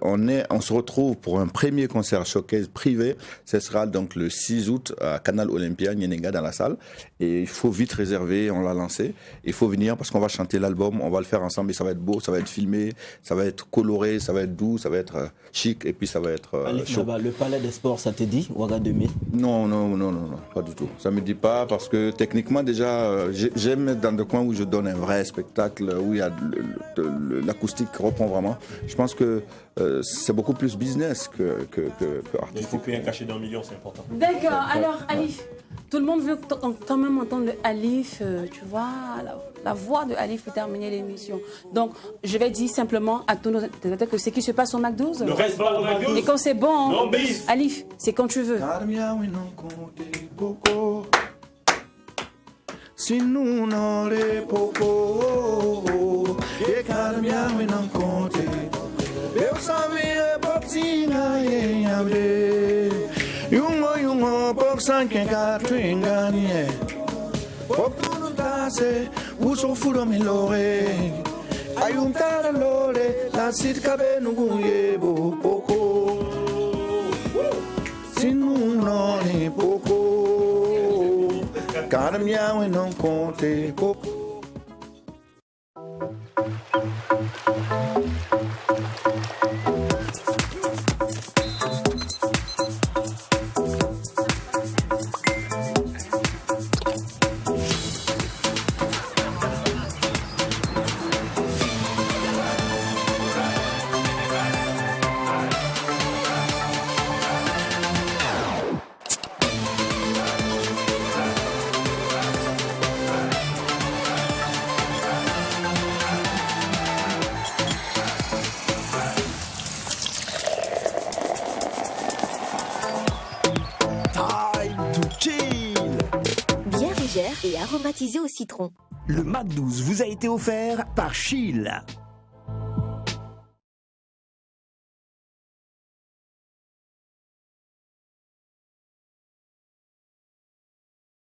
on se retrouve pour un premier concert showcase privé. Ce sera donc le 6 août à Canal Olympia, Nyenenga, dans la salle. Et il faut vite réserver, on l'a lancé. Il faut venir parce qu'on va chanter l'album, on va le faire ensemble et ça va être beau, ça va être filmé, ça va être coloré, ça va être doux, ça va être chic et puis ça va être chaud. Le Palais des Sports, ça te dit, Ouaga 2000? Non, pas du tout. Ça me dit pas parce que techniquement déjà, j'aime être dans des coins où je donne un vrai spectacle, où il y a l'acoustique reprend vraiment. Je pense que c'est beaucoup plus business que artistique. Il faut payer un cachet d'1 million, c'est important. D'accord, alors Alif, tout le monde veut quand même entendre le Alif, tu vois, la voix de Alif pour terminer l'émission. Donc, je vais dire simplement à tous nos téléspectateurs que ce qui se passe au McDo. Le reste va au McDo. Et quand c'est bon, Non, bis. Alif, c'est quand tu veux. Si nous n'en les poco, et calmia we non compte. Eu savia boxinga e abre. Yungo boxan que catringanie. Popuno tase, uso furo mi lore. Ayuntara lore, la sit cabe nuguyebo poco. Si nous n'en les poco, calmia we non compte poco. Bien légère et aromatisée au citron. Le Mac 12 vous a été offert par Chill.